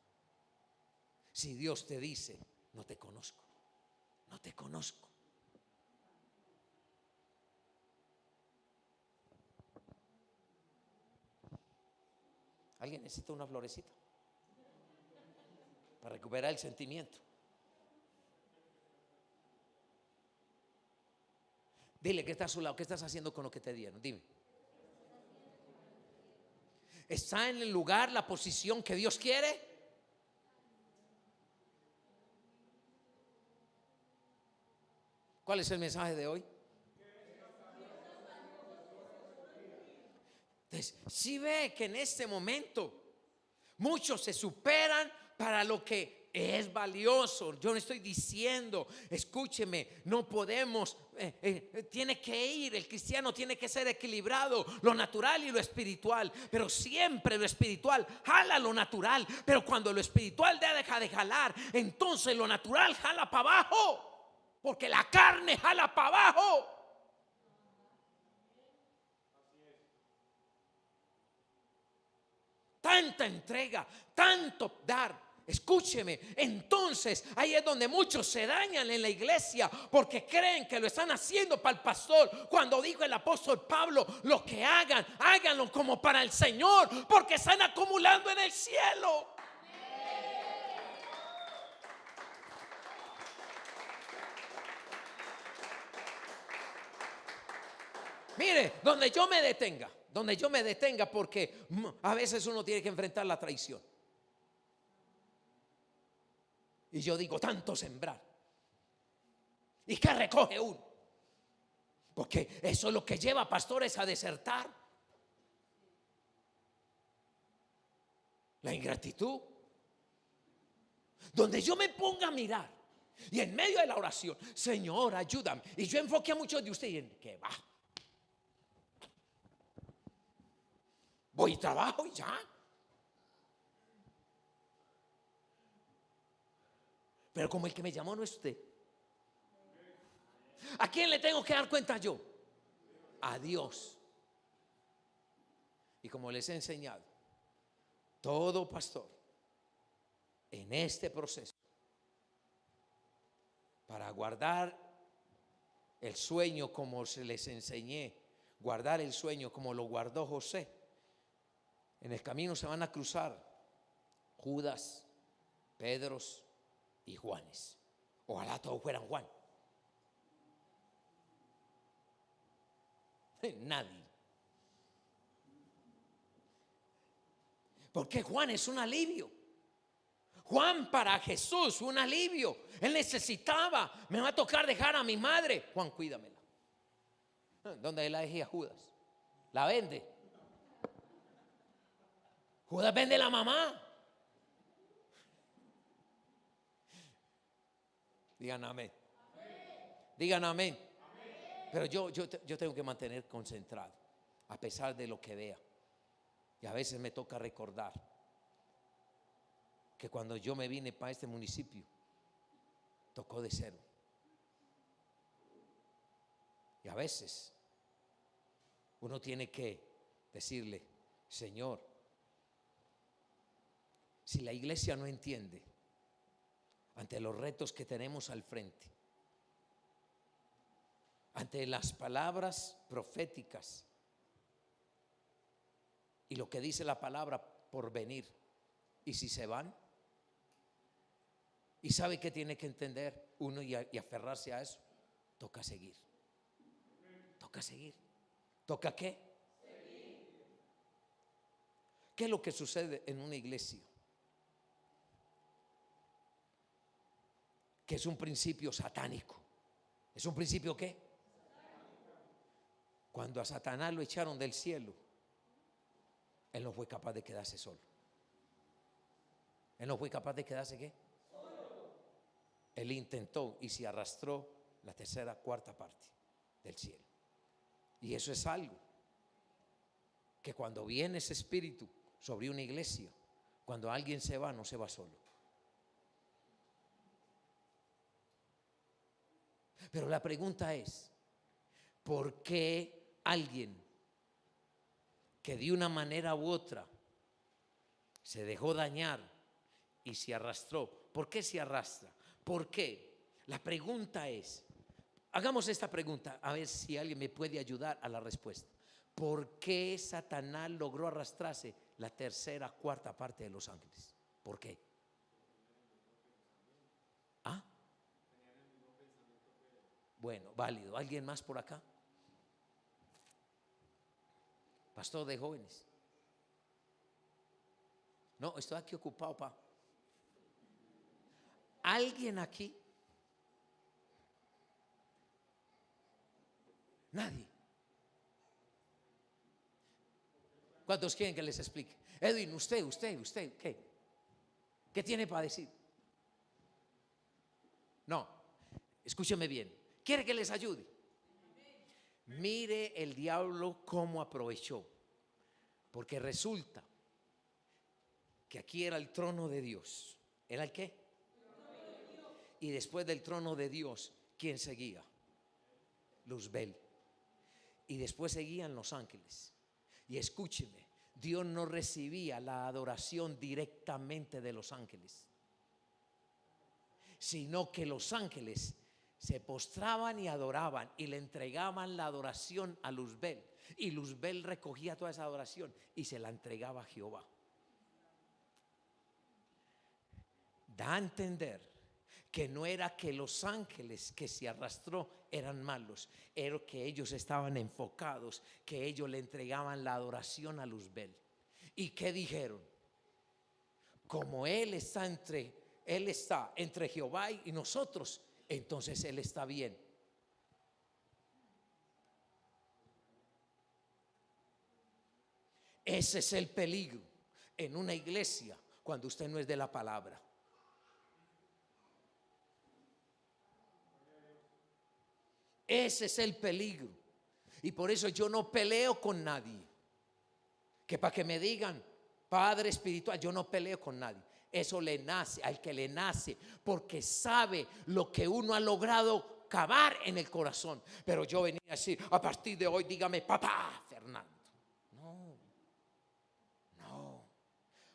Si Dios te dice, no te conozco, no te conozco. ¿Alguien necesita una florecita para recuperar el sentimiento? Dile que está a su lado. ¿Qué estás haciendo con lo que te dieron? Dime. ¿Está en el lugar, la posición que Dios quiere? ¿Cuál es el mensaje de hoy? Entonces, si ve que en este momento muchos se superan para lo que es valioso. Yo no estoy diciendo, escúcheme, no podemos, tiene que ir, el cristiano tiene que ser equilibrado, lo natural y lo espiritual, pero siempre lo espiritual jala lo natural, pero cuando lo espiritual deja de jalar, entonces lo natural jala para abajo, porque la carne jala para abajo. Tanta entrega, tanto dar. Escúcheme, entonces ahí es donde muchos se dañan en la iglesia porque creen que lo están haciendo para el pastor. Cuando dijo el apóstol Pablo, lo que hagan, háganlo como para el Señor, porque están acumulando en el cielo. Mire, donde yo me detenga, porque a veces uno tiene que enfrentar la traición. Y yo digo, tanto sembrar. ¿Y qué recoge uno? Porque eso es lo que lleva a pastores a desertar. La ingratitud. Donde yo me ponga a mirar y en medio de la oración, Señor, ayúdame. Y yo enfoqué a muchos de ustedes en que va. Voy y trabajo y ya. Pero como el que me llamó no es usted, ¿a quién le tengo que dar cuenta yo? A Dios. Y como les he enseñado, todo pastor en este proceso, para guardar el sueño como se les enseñé, guardar el sueño como lo guardó José, en el camino se van a cruzar Judas, Pedros y Juanes. Ojalá todos fueran Juan. Nadie. Porque Juan es un alivio. Juan para Jesús fue un alivio. Él necesitaba, me va a tocar dejar a mi madre. Juan, cuídamela. ¿Dónde la dejé a Judas? La vende. Judas vende la mamá. Digan amén. Digan amén. Pero yo tengo que mantener concentrado a pesar de lo que vea. Y a veces me toca recordar que cuando yo me vine para este municipio tocó de cero. Y a veces uno tiene que decirle, Señor, si la iglesia no entiende ante los retos que tenemos al frente, ante las palabras proféticas y lo que dice la palabra por venir, y si se van, y sabe que tiene que entender uno y aferrarse a eso, toca seguir. Toca seguir. ¿Toca qué? Seguir. ¿Qué es lo que sucede en una iglesia? Que es un principio satánico. ¿Es un principio qué? Cuando a Satanás lo echaron del cielo, él no fue capaz de quedarse solo. Él no fue capaz de quedarse ¿qué? Solo. Él intentó y se arrastró la tercera, cuarta parte del cielo. Y eso es algo. que cuando viene ese espíritu sobre una iglesia, cuando alguien se va, no se va solo. Pero la pregunta es, ¿por qué alguien que de una manera u otra se dejó dañar y se arrastró? ¿Por qué se arrastra? ¿Por qué? La pregunta es, hagamos esta pregunta, a ver si alguien me puede ayudar a la respuesta. ¿Por qué Satanás logró arrastrarse la tercera, cuarta parte de los ángeles? ¿Por qué? ¿Ah? Bueno, válido. ¿Alguien más por acá? Pastor de jóvenes. No, estoy aquí ocupado, pa. ¿Alguien aquí? Nadie. ¿Cuántos quieren que les explique? Edwin, usted, ¿qué? ¿Qué tiene para decir? No, escúcheme bien. ¿Quiere que les ayude? Mire el diablo cómo aprovechó. Porque resulta que aquí era el trono de Dios. ¿Era el qué? Y después del trono de Dios, ¿quién seguía? Luzbel. Y después seguían los ángeles. Y escúcheme, Dios no recibía la adoración directamente de los ángeles, sino que los ángeles se postraban y adoraban y le entregaban la adoración a Luzbel. Y Luzbel recogía toda esa adoración y se la entregaba a Jehová. Da a entender que no era que los ángeles que se arrastró eran malos, era que ellos estaban enfocados, que ellos le entregaban la adoración a Luzbel. ¿Y qué dijeron? Como él está entre Jehová y nosotros, entonces él está bien. Ese es el peligro en una iglesia cuando usted no es de la palabra. Ese es el peligro. Y por eso yo no peleo con nadie. Que para que me digan padre espiritual, yo no peleo con nadie. Eso le nace al que le nace, porque sabe lo que uno ha logrado cavar en el corazón. Pero yo venía a decir, a partir de hoy dígame papá Fernando. No.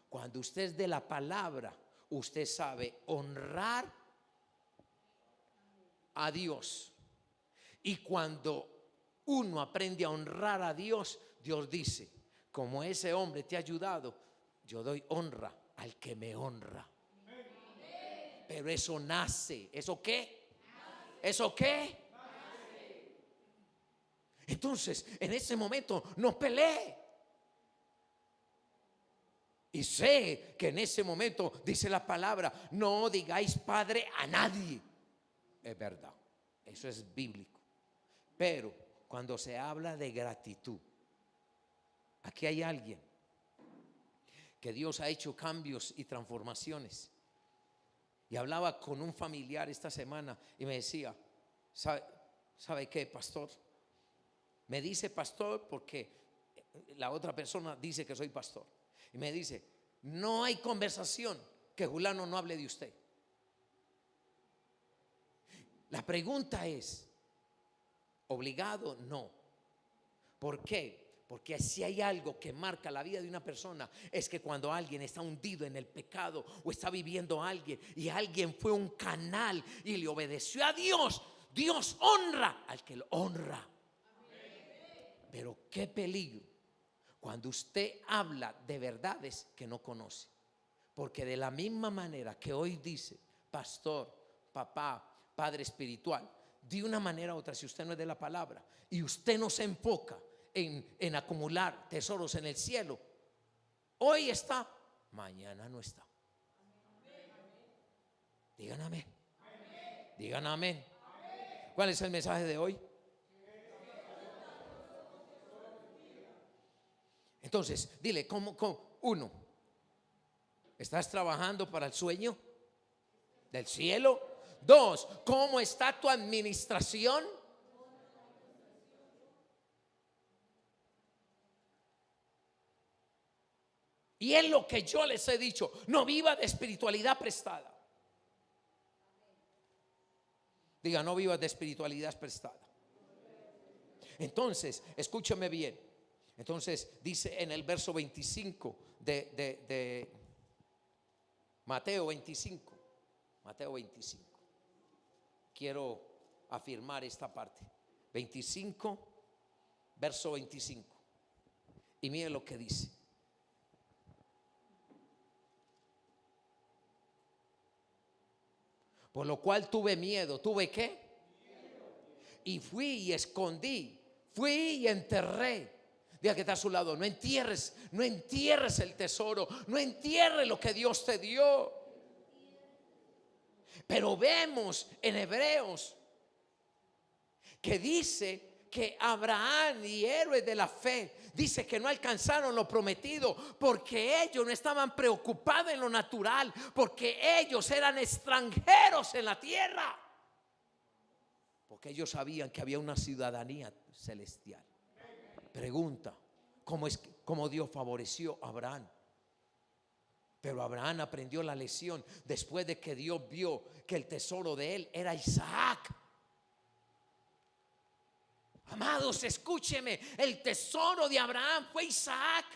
Cuando usted es de la palabra, usted sabe honrar a Dios. Y cuando uno aprende a honrar a Dios, Dios dice, como ese hombre te ha ayudado, yo doy honra al que me honra. Pero eso nace. ¿Eso qué? ¿Eso qué? Entonces, en ese momento no peleé. Y sé que en ese momento dice la palabra, no digáis padre a nadie. Es verdad, eso es bíblico. Pero cuando se habla de gratitud, aquí hay alguien que Dios ha hecho cambios y transformaciones. Y hablaba con un familiar esta semana y me decía, ¿sabe qué, pastor? Me dice pastor porque la otra persona dice que soy pastor. Y me dice, no hay conversación que Julano no hable de usted. La pregunta es, ¿obligado? No. ¿Por qué? Porque si hay algo que marca la vida de una persona, es que cuando alguien está hundido en el pecado o está viviendo a alguien y alguien fue un canal y le obedeció a Dios, Dios honra al que lo honra. Pero qué peligro cuando usted habla de verdades que no conoce. Porque de la misma manera que hoy dice pastor, papá, padre espiritual, de una manera u otra, si usted no es de la palabra y usted no se enfoca en acumular tesoros en el cielo, hoy está, mañana no está. Digan amén. Digan amén. ¿Cuál es el mensaje de hoy? Entonces, dile, ¿cómo? Uno, ¿estás trabajando para el sueño del cielo? Dos, ¿cómo está tu administración? Y es lo que yo les he dicho: no viva de espiritualidad prestada. Diga, no vivas de espiritualidad prestada. Entonces, escúchame bien. Entonces dice en el verso 25 de Mateo 25. Mateo 25. Quiero afirmar esta parte. 25, verso 25. Y mire lo que dice. Por lo cual tuve miedo. ¿Tuve qué? Y fui y escondí. Fui y enterré. Diga que está a su lado: no entierres el tesoro, no entierres lo que Dios te dio. Pero vemos en Hebreos que dice que Abraham y héroes de la fe, dice que no alcanzaron lo prometido porque ellos no estaban preocupados en lo natural, porque ellos eran extranjeros en la tierra, porque ellos sabían que había una ciudadanía celestial. Pregunta: ¿cómo Dios favoreció a Abraham? Pero Abraham aprendió la lección después de que Dios vio que el tesoro de él era Isaac. Amados, escúcheme, el tesoro de Abraham fue Isaac.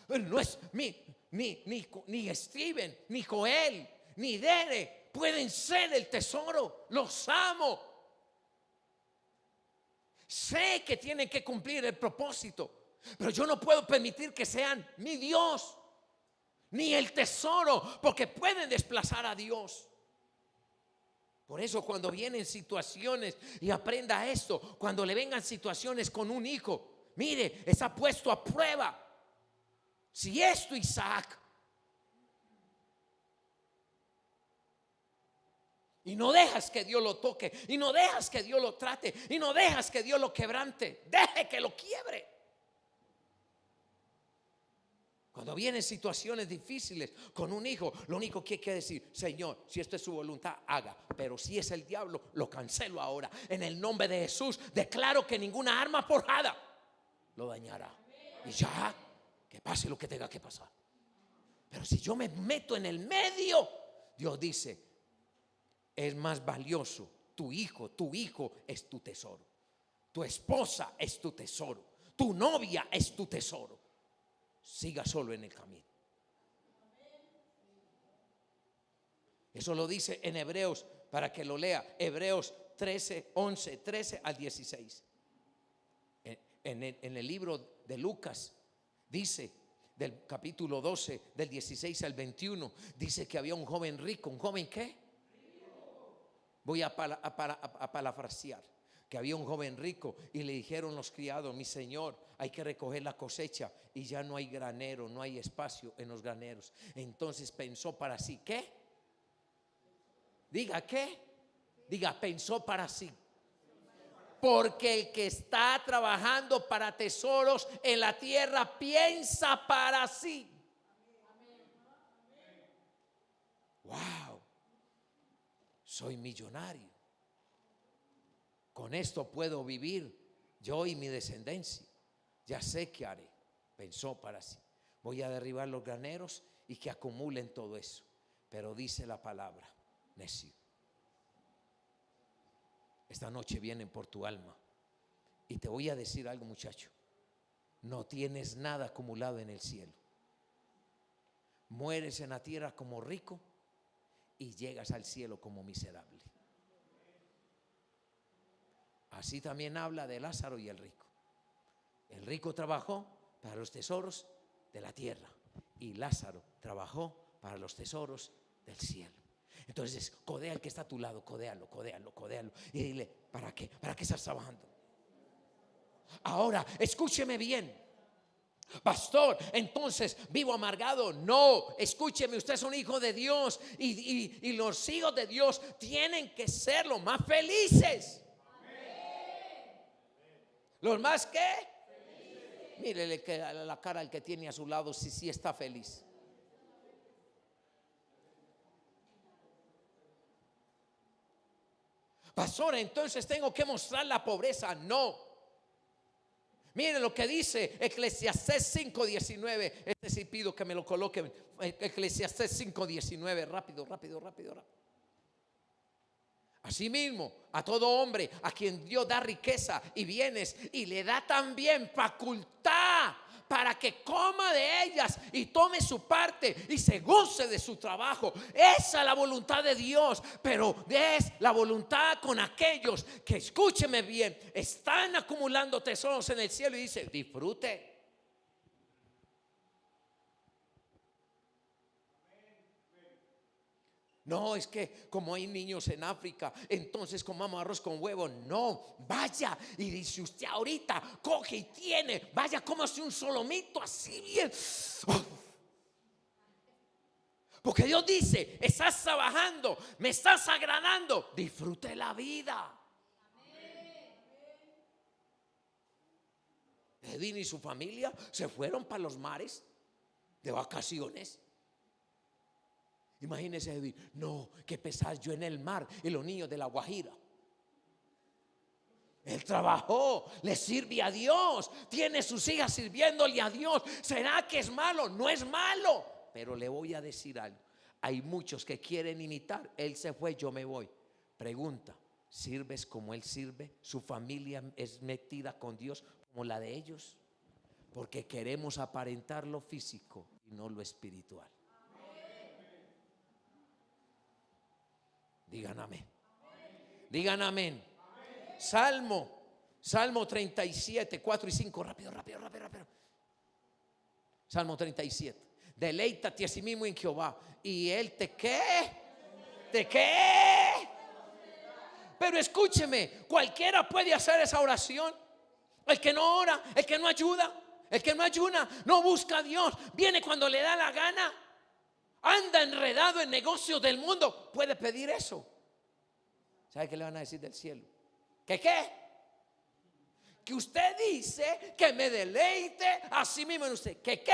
No es ni Steven, ni Joel, ni Dere pueden ser el tesoro. Los amo. Sé que tienen que cumplir el propósito, pero yo no puedo permitir que sean mi Dios ni el tesoro, porque pueden desplazar a Dios. Por eso cuando vienen situaciones, y aprenda esto, cuando le vengan situaciones con un hijo, mire, está puesto a prueba si es tu Isaac. Y no dejas que Dios lo toque, y no dejas que Dios lo trate, y no dejas que Dios lo quebrante. Deje que lo quiebre. Cuando vienen situaciones difíciles con un hijo, lo único que hay que decir: Señor, si esto es su voluntad, haga. Pero si es el diablo, lo cancelo ahora. En el nombre de Jesús declaro que ninguna arma forjada lo dañará. Y ya, que pase lo que tenga que pasar. Pero si yo me meto en el medio, Dios dice: es más valioso tu hijo es tu tesoro, tu esposa es tu tesoro, tu novia es tu tesoro. Siga solo en el camino. Eso lo dice en Hebreos, para que lo lea. Hebreos 13, 11, 13 al 16. En el libro de Lucas dice, del capítulo 12, del 16 al 21, dice que había un joven rico. ¿Un joven qué? Voy a parafrasear. Que había un joven rico y le dijeron los criados: mi señor, hay que recoger la cosecha y ya no hay granero, no hay espacio en los graneros. Entonces pensó para sí, ¿qué? Diga, ¿qué? Diga, pensó para sí. Porque el que está trabajando para tesoros en la tierra piensa para sí. Wow, soy millonario. Con esto puedo vivir yo y mi descendencia. Ya sé qué haré. Pensó para sí: voy a derribar los graneros y que acumulen todo eso. Pero dice la palabra: necio. Esta noche vienen por tu alma. Y te voy a decir algo, muchacho: no tienes nada acumulado en el cielo. Mueres en la tierra como rico y llegas al cielo como miserable. Así también habla de Lázaro y el rico. El rico trabajó para los tesoros de la tierra y Lázaro trabajó para los tesoros del cielo. Entonces, codea al que está a tu lado, codéalo y dile: ¿para qué? ¿Para qué estás trabajando? Ahora, escúcheme bien. Pastor, entonces vivo amargado. No, escúcheme, usted es un hijo de Dios y los hijos de Dios tienen que ser los más felices. ¿Los más qué? Felices. Mírele la cara al que tiene a su lado, si sí está feliz. Pastor, entonces tengo que mostrar la pobreza. No. Miren lo que dice Eclesiastés 5:19. Este sí pido que me lo coloquen. Eclesiastés 5:19. Rápido, rápido, rápido, rápido. Asimismo, a todo hombre a quien Dios da riqueza y bienes, y le da también facultad para que coma de ellas y tome su parte y se goce de su trabajo. Esa es la voluntad de Dios, pero es la voluntad con aquellos que, escúcheme bien, están acumulando tesoros en el cielo, y dice: disfrute. No, es que como hay niños en África, entonces comamos arroz con huevo. No, vaya y dice usted ahorita, coge y tiene, vaya, cómase un solomito así bien. Porque Dios dice: estás trabajando, me estás agradando, disfrute la vida. Edwin y su familia se fueron para los mares de vacaciones. Imagínese, Edwin: no, qué pesar, yo en el mar y los niños de La Guajira. Él trabajó, le sirve a Dios, tiene sus hijas sirviéndole a Dios. ¿Será que es malo? No es malo. Pero le voy a decir algo: hay muchos que quieren imitar. Él se fue, yo me voy. Pregunta: ¿sirves como él sirve? ¿Su familia es metida con Dios como la de ellos? Porque queremos aparentar lo físico y no lo espiritual. Digan amén. Digan amén. Salmo 37, 4 y 5. Rápido, rápido, rápido, rápido. Salmo 37. Deleítate a sí mismo en Jehová, y Él te ¿qué? ¿Te qué? Pero escúcheme, cualquiera puede hacer esa oración. El que no ora, el que no ayuda, el que no ayuna, no busca a Dios, viene cuando le da la gana, anda enredado en negocios del mundo, puede pedir eso. ¿Sabe qué le van a decir del cielo? ¿Que qué? Que usted dice que me deleite a sí mismo en usted. ¿Que qué?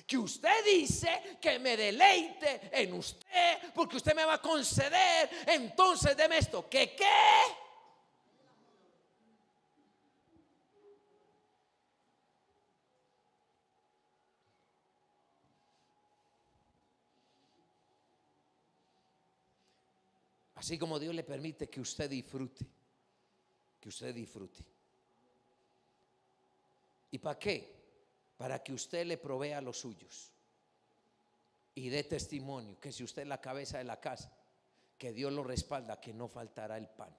Que usted dice que me deleite en usted porque usted me va a conceder, entonces deme esto. ¿Que qué? Así como Dios le permite que usted disfrute. Que usted disfrute. ¿Y para qué? Para que usted le provea a los suyos y dé testimonio que si usted es la cabeza de la casa, que Dios lo respalda, que no faltará el pan.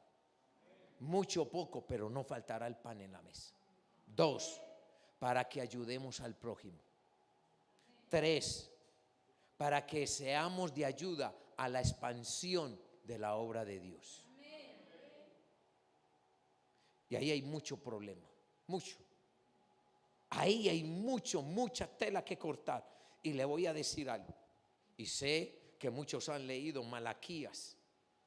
Mucho o poco, pero no faltará el pan en la mesa. 2, para que ayudemos al prójimo. 3, para que seamos de ayuda a la expansión de la obra de Dios. Y ahí hay mucho problema, mucho. Ahí hay mucha tela que cortar. Y le voy a decir algo. Y sé que muchos han leído Malaquías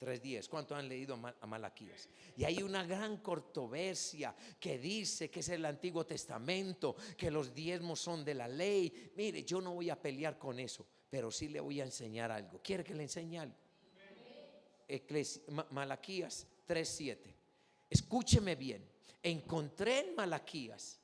3:10. ¿Cuántos han leído a Malaquías? Y hay una gran controversia que dice que es el Antiguo Testamento, que los diezmos son de la ley. Mire, yo no voy a pelear con eso, pero sí le voy a enseñar algo. ¿Quiere que le enseñe algo? Malaquías 3:7. Escúcheme bien. Encontré en Malaquías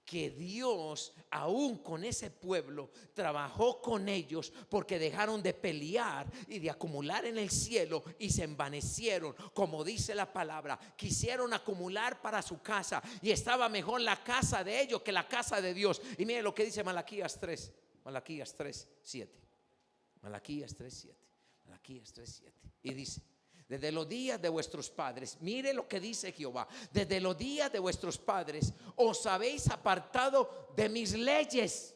que Dios, aún con ese pueblo, trabajó con ellos porque dejaron de pelear y de acumular en el cielo y se envanecieron, como dice la palabra. Quisieron acumular para su casa y estaba mejor la casa de ellos que la casa de Dios. Y mire lo que dice Malaquías 3, Malaquías 3:7. Malaquías 3:7. Malaquías 3:7. Y dice: desde los días de vuestros padres, mire lo que dice Jehová, desde los días de vuestros padres os habéis apartado de mis leyes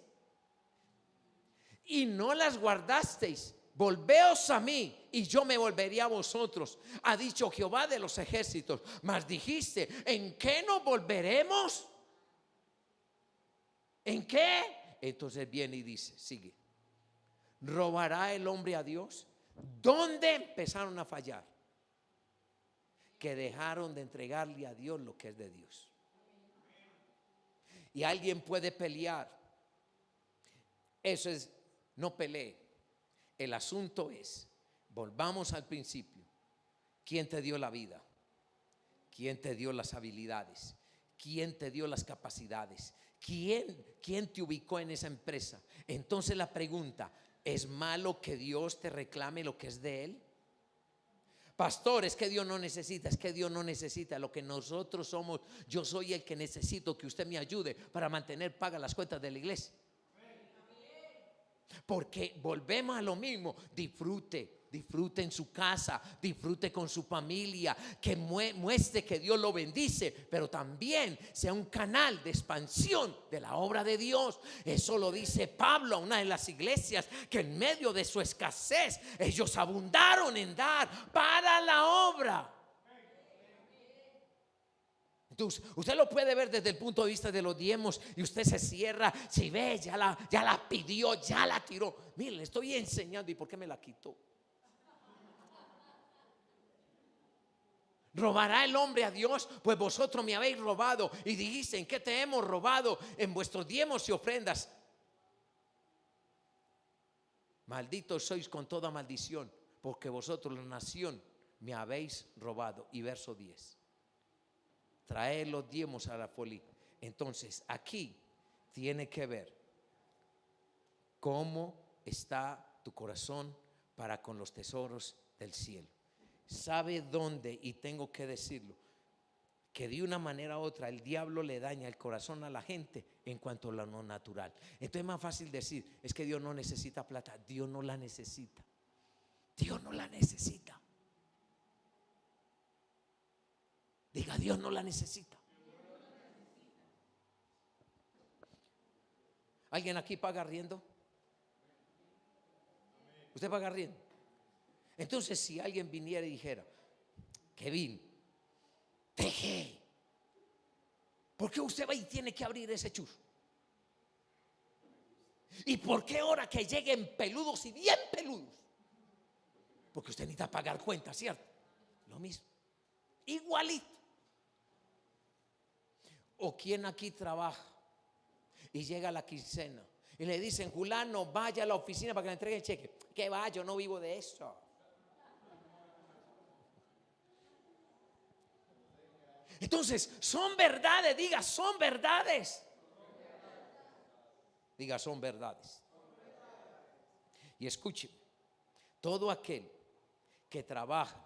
y no las guardasteis. Volveos a mí y yo me volveré a vosotros, ha dicho Jehová de los ejércitos. Mas dijiste: ¿en qué nos volveremos? ¿En qué? Entonces viene y dice, sigue: ¿robará el hombre a Dios? ¿Dónde empezaron a fallar? Que dejaron de entregarle a Dios lo que es de Dios. Y alguien puede pelear. Eso es, no pelee. El asunto es, volvamos al principio. ¿Quién te dio la vida? ¿Quién te dio las habilidades? ¿Quién te dio las capacidades? ¿Quién te ubicó en esa empresa? Entonces la pregunta, ¿es malo que Dios te reclame lo que es de Él? Pastor, es que Dios no necesita, es que Dios no necesita lo que nosotros somos. Yo soy el que necesito que usted me ayude para mantener pagas las cuentas de la iglesia. Porque volvemos a lo mismo. Disfrute en su casa, disfrute con su familia, que muestre que Dios lo bendice, pero también sea un canal de expansión de la obra de Dios. Eso lo dice Pablo a una de las iglesias, que en medio de su escasez ellos abundaron en dar para la obra. Entonces, usted lo puede ver desde el punto de vista de los diezmos y usted se cierra. Si ve, ya la pidió, ya la tiró. Mire, le estoy enseñando. ¿Y por qué me la quitó? ¿Robará el hombre a Dios? Pues vosotros me habéis robado. Y dicen, ¿qué te hemos robado? En vuestros diezmos y ofrendas. Malditos sois con toda maldición, porque vosotros, la nación, me habéis robado. Y verso 10. Traer los diezmos a la folía. Entonces aquí tiene que ver cómo está tu corazón para con los tesoros del cielo. ¿Sabe dónde? Y tengo que decirlo, que de una manera u otra el diablo le daña el corazón a la gente en cuanto a lo no natural. Entonces es más fácil decir, es que Dios no necesita plata. Dios no la necesita. Dios no la necesita. Diga, Dios no la necesita. ¿Alguien aquí paga arriendo? ¿Usted paga arriendo? Entonces, si alguien viniera y dijera, Kevin, deje, ¿por qué usted va y tiene que abrir ese churro? ¿Y por qué ahora que lleguen peludos y bien peludos? Porque usted necesita pagar cuentas, ¿cierto? Lo mismo, igualito. ¿O quién aquí trabaja y llega a la quincena y le dicen, fulano, vaya a la oficina para que le entregue el cheque? ¿Qué va? Yo no vivo de eso. Entonces, son verdades, diga, son verdades. Diga, son verdades. Y escuche, todo aquel que trabaja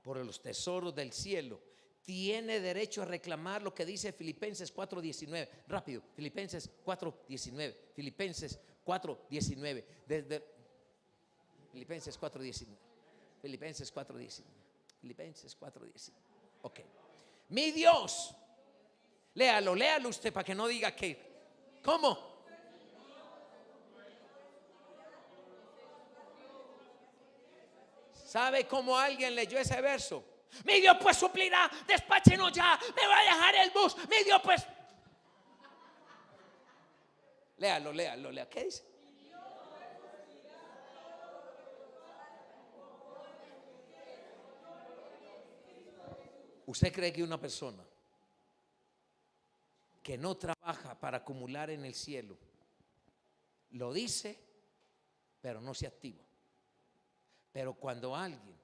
por los tesoros del cielo tiene derecho a reclamar lo que dice Filipenses 4:19. Rápido, Filipenses 4:19. Filipenses 4:19. Desde Filipenses 4:19. Filipenses 4:19. Filipenses 4:19. Ok. Mi Dios, léalo usted para que no diga que. ¿Cómo? ¿Sabe cómo alguien leyó ese verso? Mi Dios pues suplirá, despáchenos ya, me va a dejar el bus. Mi Dios pues. Léalo. ¿Qué dice? ¿Usted cree que una persona que no trabaja para acumular en el cielo lo dice, pero no se activa? Pero cuando alguien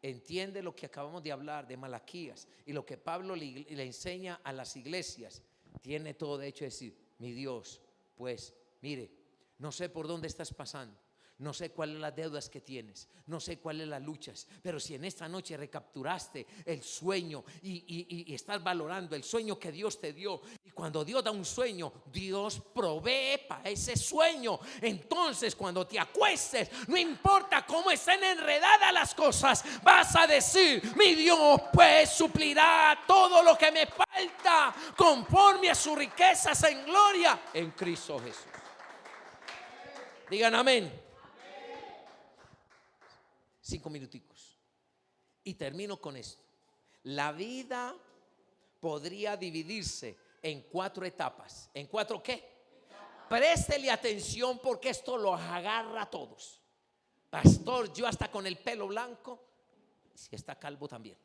entiende lo que acabamos de hablar de Malaquías y lo que Pablo le enseña a las iglesias, tiene todo derecho a decir, mi Dios, pues mire, no sé por dónde estás pasando, no sé cuáles son las deudas que tienes, no sé cuáles son las luchas, pero si en esta noche recapturaste el sueño y estás valorando el sueño que Dios te dio, y cuando Dios da un sueño, Dios provee para ese sueño. Entonces cuando te acuestes, no importa cómo estén enredadas las cosas, vas a decir, mi Dios pues suplirá todo lo que me falta conforme a sus riquezas en gloria en Cristo Jesús. Digan amén. 5 minuticos y termino con esto. La vida podría dividirse en 4 etapas. ¿En 4 qué? Préstele atención porque esto los agarra a todos. Pastor, yo hasta con el pelo blanco, si está calvo también.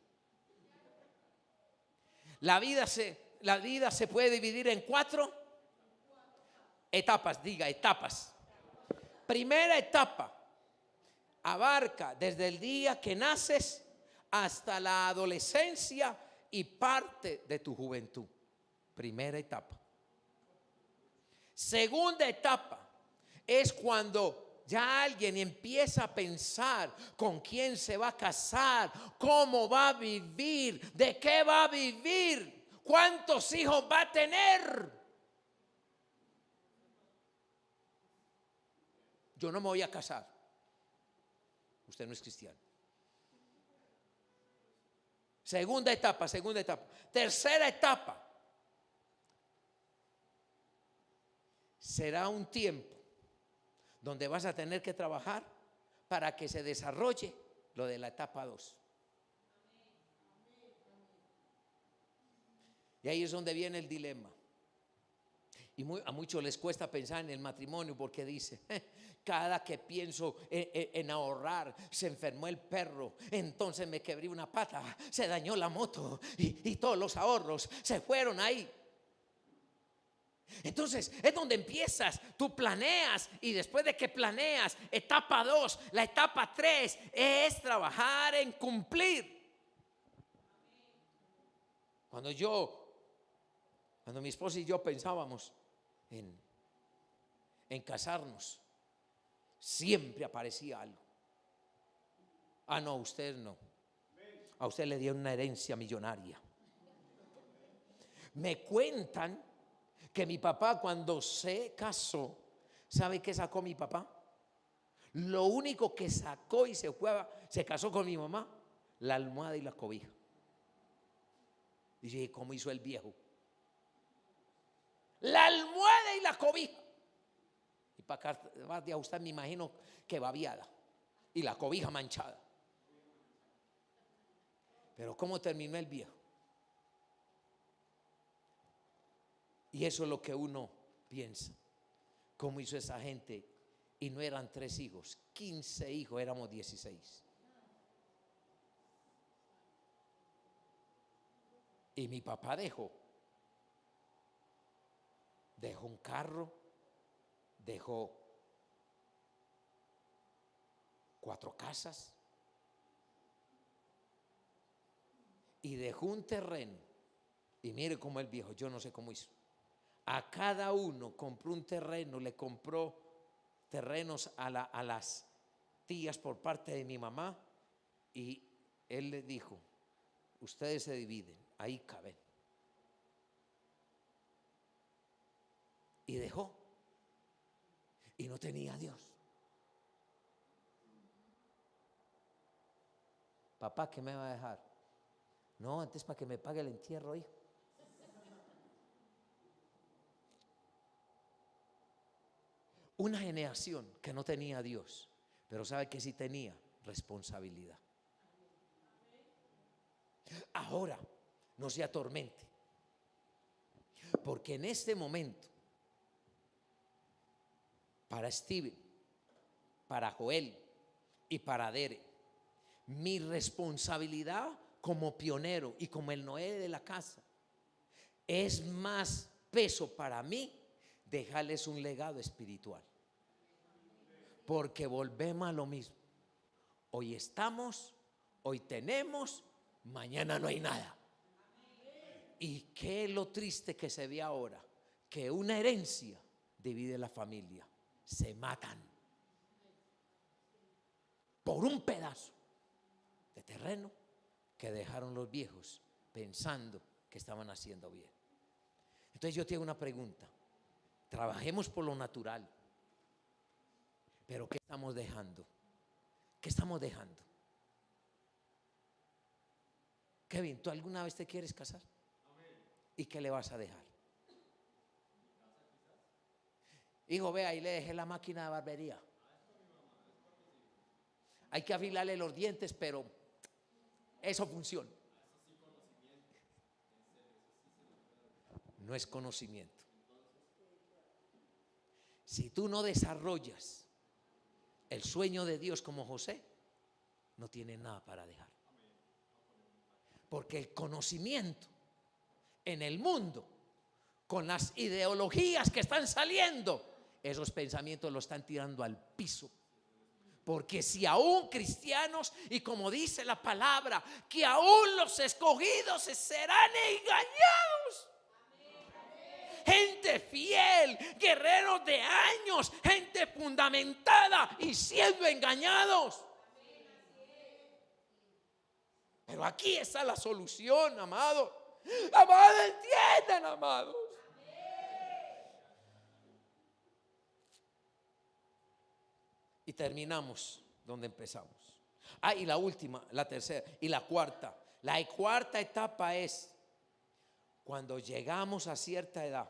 La vida se puede dividir en 4 etapas. Diga, etapas. Primera etapa abarca desde el día que naces hasta la adolescencia y parte de tu juventud. Primera etapa. Segunda etapa es cuando ya alguien empieza a pensar con quién se va a casar, cómo va a vivir, de qué va a vivir, cuántos hijos va a tener. Yo no me voy a casar. Usted no es cristiano. Segunda etapa, segunda etapa. Tercera etapa. Será un tiempo donde vas a tener que trabajar para que se desarrolle lo de la etapa 2. Y ahí es donde viene el dilema. Y a muchos les cuesta pensar en el matrimonio porque dice, cada que pienso en ahorrar, se enfermó el perro, entonces me quebré una pata, se dañó la moto y todos los ahorros se fueron ahí. Entonces es donde empiezas, tú planeas y después de que planeas, etapa 2, la etapa 3 es trabajar en cumplir. Cuando mi esposa y yo pensábamos en casarnos, siempre aparecía algo. Ah, no, usted no. A usted le dieron una herencia millonaria. Me cuentan que mi papá cuando se casó, ¿sabe qué sacó mi papá? Lo único que sacó y se casó con mi mamá, la almohada y la cobija. Dice, ¿cómo hizo el viejo? La almohada y la cobija. Y para acá de usted me imagino que babiada y la cobija manchada. Pero ¿cómo terminó el viejo? Y eso es lo que uno piensa. ¿Cómo hizo esa gente? Y no eran 3 hijos, 15 hijos, éramos 16. Y mi papá dejó un carro, dejó 4 casas y dejó un terreno. Y mire cómo el viejo, yo no sé cómo hizo. A cada uno compró un terreno, le compró terrenos a las tías por parte de mi mamá y él le dijo, ustedes se dividen, ahí caben. Y dejó. Y no tenía a Dios. Papá, ¿qué me va a dejar? No, antes para que me pague el entierro, hijo. Una generación que no tenía a Dios, pero sabe que sí tenía responsabilidad. Ahora no se atormente, porque en este momento, para Steven, para Joel y para Dere, mi responsabilidad como pionero y como el Noé de la casa es más peso para mí dejarles un legado espiritual, porque volvemos a lo mismo. Hoy estamos, hoy tenemos, mañana no hay nada. Y qué es lo triste que se ve ahora, que una herencia divide la familia. Se matan por un pedazo de terreno que dejaron los viejos pensando que estaban haciendo bien. Entonces yo tengo una pregunta. Trabajemos por lo natural, pero ¿qué estamos dejando? ¿Qué estamos dejando? Kevin, ¿tú alguna vez te quieres casar? ¿Y qué le vas a dejar? Hijo, vea, ahí le dejé la máquina de barbería. Hay que afilarle los dientes, pero eso funciona. No es conocimiento. Si tú no desarrollas el sueño de Dios como José, no tienes nada para dejar. Porque el conocimiento en el mundo, con las ideologías que están saliendo, esos pensamientos los están tirando al piso. Porque si aún cristianos, y como dice la palabra, que aún los escogidos serán engañados. Gente fiel, guerreros de años, gente fundamentada y siendo engañados. Pero aquí está la solución, amado. Amado, entiendan, amados. Y terminamos donde empezamos. Y la última, la tercera y la cuarta. La cuarta etapa es cuando llegamos a cierta edad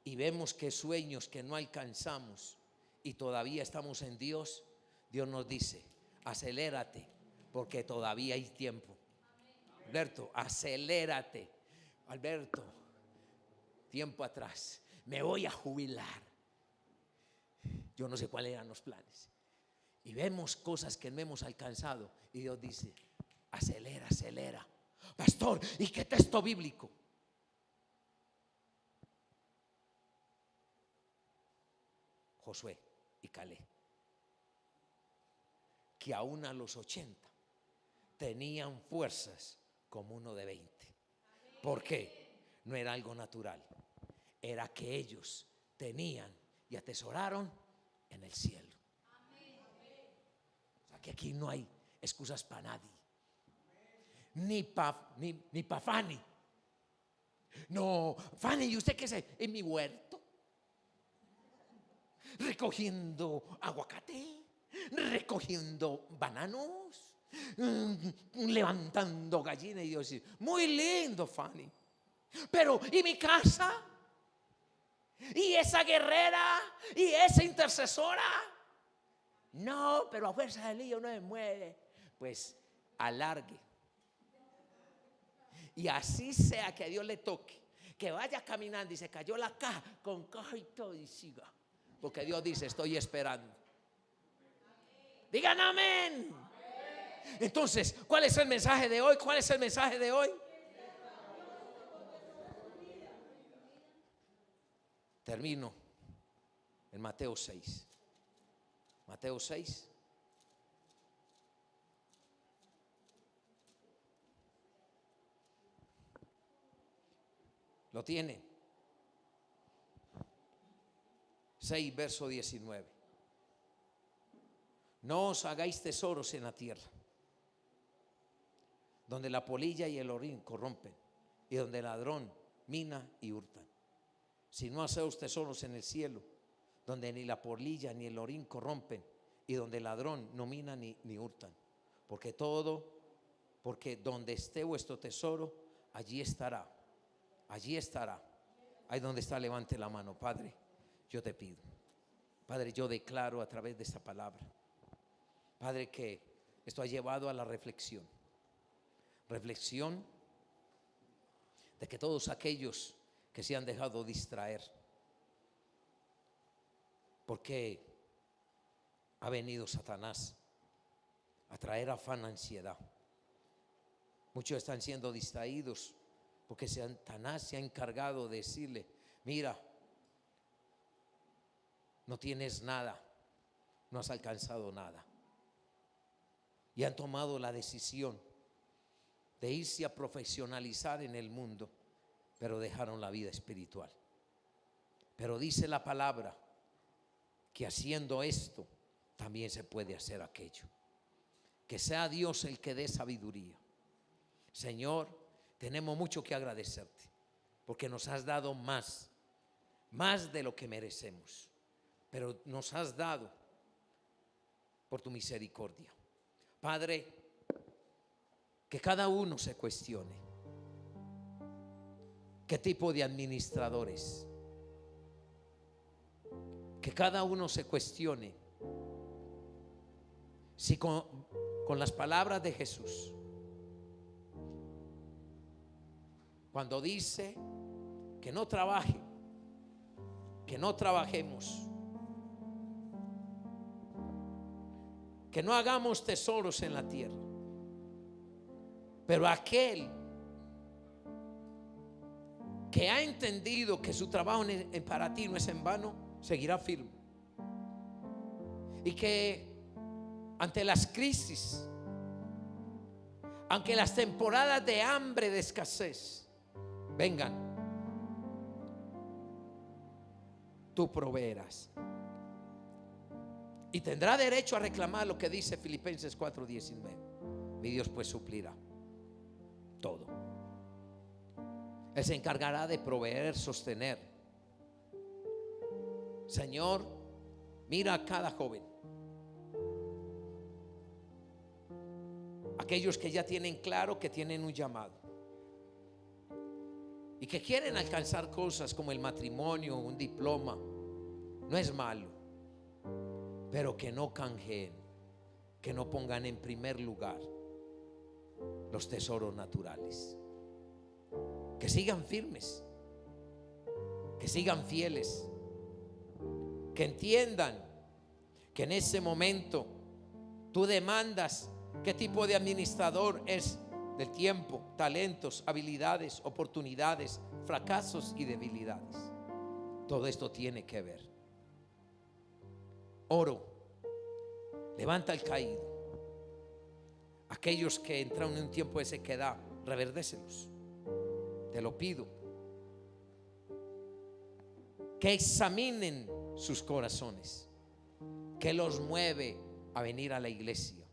y vemos que sueños que no alcanzamos y todavía estamos en Dios, Dios nos dice: acelérate, porque todavía hay tiempo. Alberto, acelérate. Alberto, tiempo atrás me voy a jubilar. Yo no sé cuáles eran los planes. Y vemos cosas que no hemos alcanzado. Y Dios dice: acelera, acelera. Pastor, ¿y qué texto bíblico? Josué y Caleb, que aún a los 80 tenían fuerzas como uno de 20. ¿Por qué? No era algo natural. Era que ellos tenían y atesoraron en el cielo. O sea que aquí no hay excusas para nadie. Ni para Fanny. No, Fanny, ¿y usted qué hace? En mi huerto, recogiendo aguacate, recogiendo bananos, levantando gallinas. Y yo decía: muy lindo, Fanny. Pero ¿y mi casa? ¿Y esa guerrera? ¿Y esa intercesora? No, pero a fuerza del lío no se mueve. Pues alargue. Y así sea que a Dios le toque que vaya caminando y se cayó la caja, con caja y todo, y siga. Porque Dios dice: estoy esperando. Digan amén. Entonces, ¿cuál es el mensaje de hoy? ¿Cuál es el mensaje de hoy? Termino en Mateo 6. Mateo 6. ¿Lo tiene? 6, verso 19. No os hagáis tesoros en la tierra, donde la polilla y el orín corrompen, y donde el ladrón mina y hurtan. Si no hacéis tesoros en el cielo, donde ni la polilla ni el orín corrompen, y donde el ladrón no mina ni hurtan. Porque donde esté vuestro tesoro, allí estará. Allí estará. Ahí donde está, levante la mano. Padre, yo te pido. Padre, yo declaro a través de esta palabra, Padre, que esto ha llevado a la reflexión. Reflexión de que todos aquellos que se han dejado distraer, porque ha venido Satanás a traer afán, ansiedad. Muchos están siendo distraídos porque Satanás se ha encargado de decirle: mira, no tienes nada, no has alcanzado nada. Y han tomado la decisión de irse a profesionalizar en el mundo, pero dejaron la vida espiritual. Pero dice la palabra que haciendo esto también se puede hacer aquello. Que sea Dios el que dé sabiduría. Señor, tenemos mucho que agradecerte, porque nos has dado más de lo que merecemos, pero nos has dado por tu misericordia. Padre, que cada uno se cuestione qué tipo de administradores, que cada uno se cuestione si con las palabras de Jesús, cuando dice que no trabaje, que no trabajemos, que no hagamos tesoros en la tierra, pero aquel que ha entendido que su trabajo para ti no es en vano, seguirá firme. Y que ante las crisis, aunque las temporadas de hambre, de escasez vengan, tú proveerás. Y tendrá derecho a reclamar lo que dice Filipenses 4:19. Mi Dios pues suplirá todo. Él se encargará de proveer, sostener. Señor, mira a cada joven, aquellos que ya tienen claro que tienen un llamado y que quieren alcanzar cosas como el matrimonio, un diploma. No es malo, pero que no canjeen, que no pongan en primer lugar los tesoros naturales. Que sigan firmes, que sigan fieles, que entiendan que en ese momento tú demandas qué tipo de administrador es del tiempo, talentos, habilidades, oportunidades, fracasos y debilidades. Todo esto tiene que ver. Oro, levanta al caído. Aquellos que entran en un tiempo de sequedad, reverdécelos. Te lo pido. Que examinen sus corazones. ¿Qué los mueve a venir a la iglesia?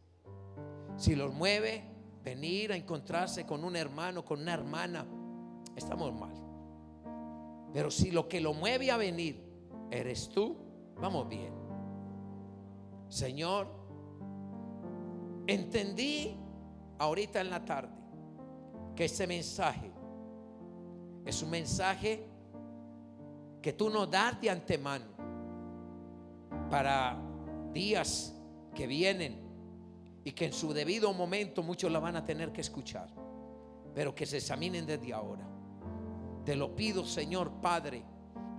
Si los mueve venir a encontrarse con un hermano, con una hermana, estamos mal. Pero si lo que lo mueve a venir eres tú, vamos bien. Señor, entendí ahorita en la tarde que este mensaje es un mensaje que tú nos das de antemano para días que vienen, y que en su debido momento muchos la van a tener que escuchar, pero que se examinen desde ahora. Te lo pido, Señor Padre,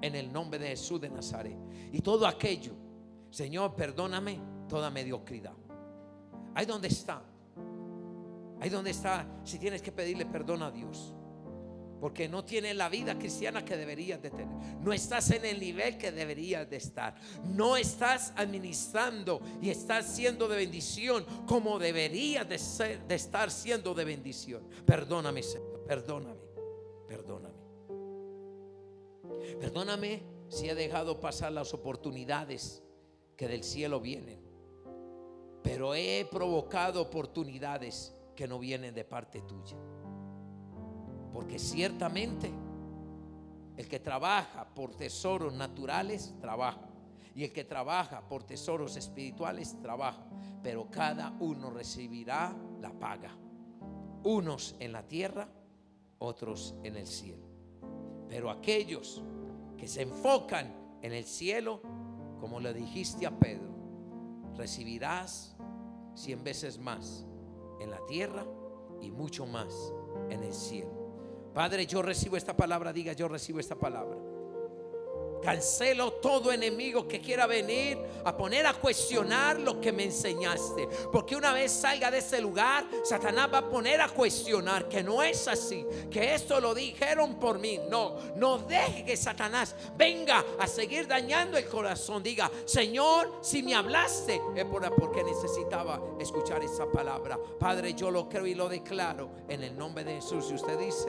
en el nombre de Jesús de Nazaret. Y todo aquello, Señor, perdóname toda mediocridad. Ahí donde está, si tienes que pedirle perdón a Dios, porque no tienes la vida cristiana que deberías de tener. No estás en el nivel que deberías de estar. No estás administrando y estás siendo de bendición como deberías de estar siendo de bendición. Perdóname, Señor, perdóname. Perdóname si he dejado pasar las oportunidades que del cielo vienen, pero he provocado oportunidades que no vienen de parte tuya. Porque ciertamente el que trabaja por tesoros naturales trabaja, y el que trabaja por tesoros espirituales trabaja, pero cada uno recibirá la paga, unos en la tierra, otros en el cielo. Pero aquellos que se enfocan en el cielo, como le dijiste a Pedro, recibirás 100 veces más en la tierra y mucho más en el cielo. Padre, yo recibo esta palabra. Diga: yo recibo esta palabra. Cancelo todo enemigo que quiera venir a poner a cuestionar lo que me enseñaste, porque una vez salga de ese lugar, Satanás va a poner a cuestionar que no es así, que esto lo dijeron por mí. No deje que Satanás venga a seguir dañando el corazón. Diga: Señor, si me hablaste es porque necesitaba escuchar esa palabra. Padre, yo lo creo y lo declaro en el nombre de Jesús. Y usted dice: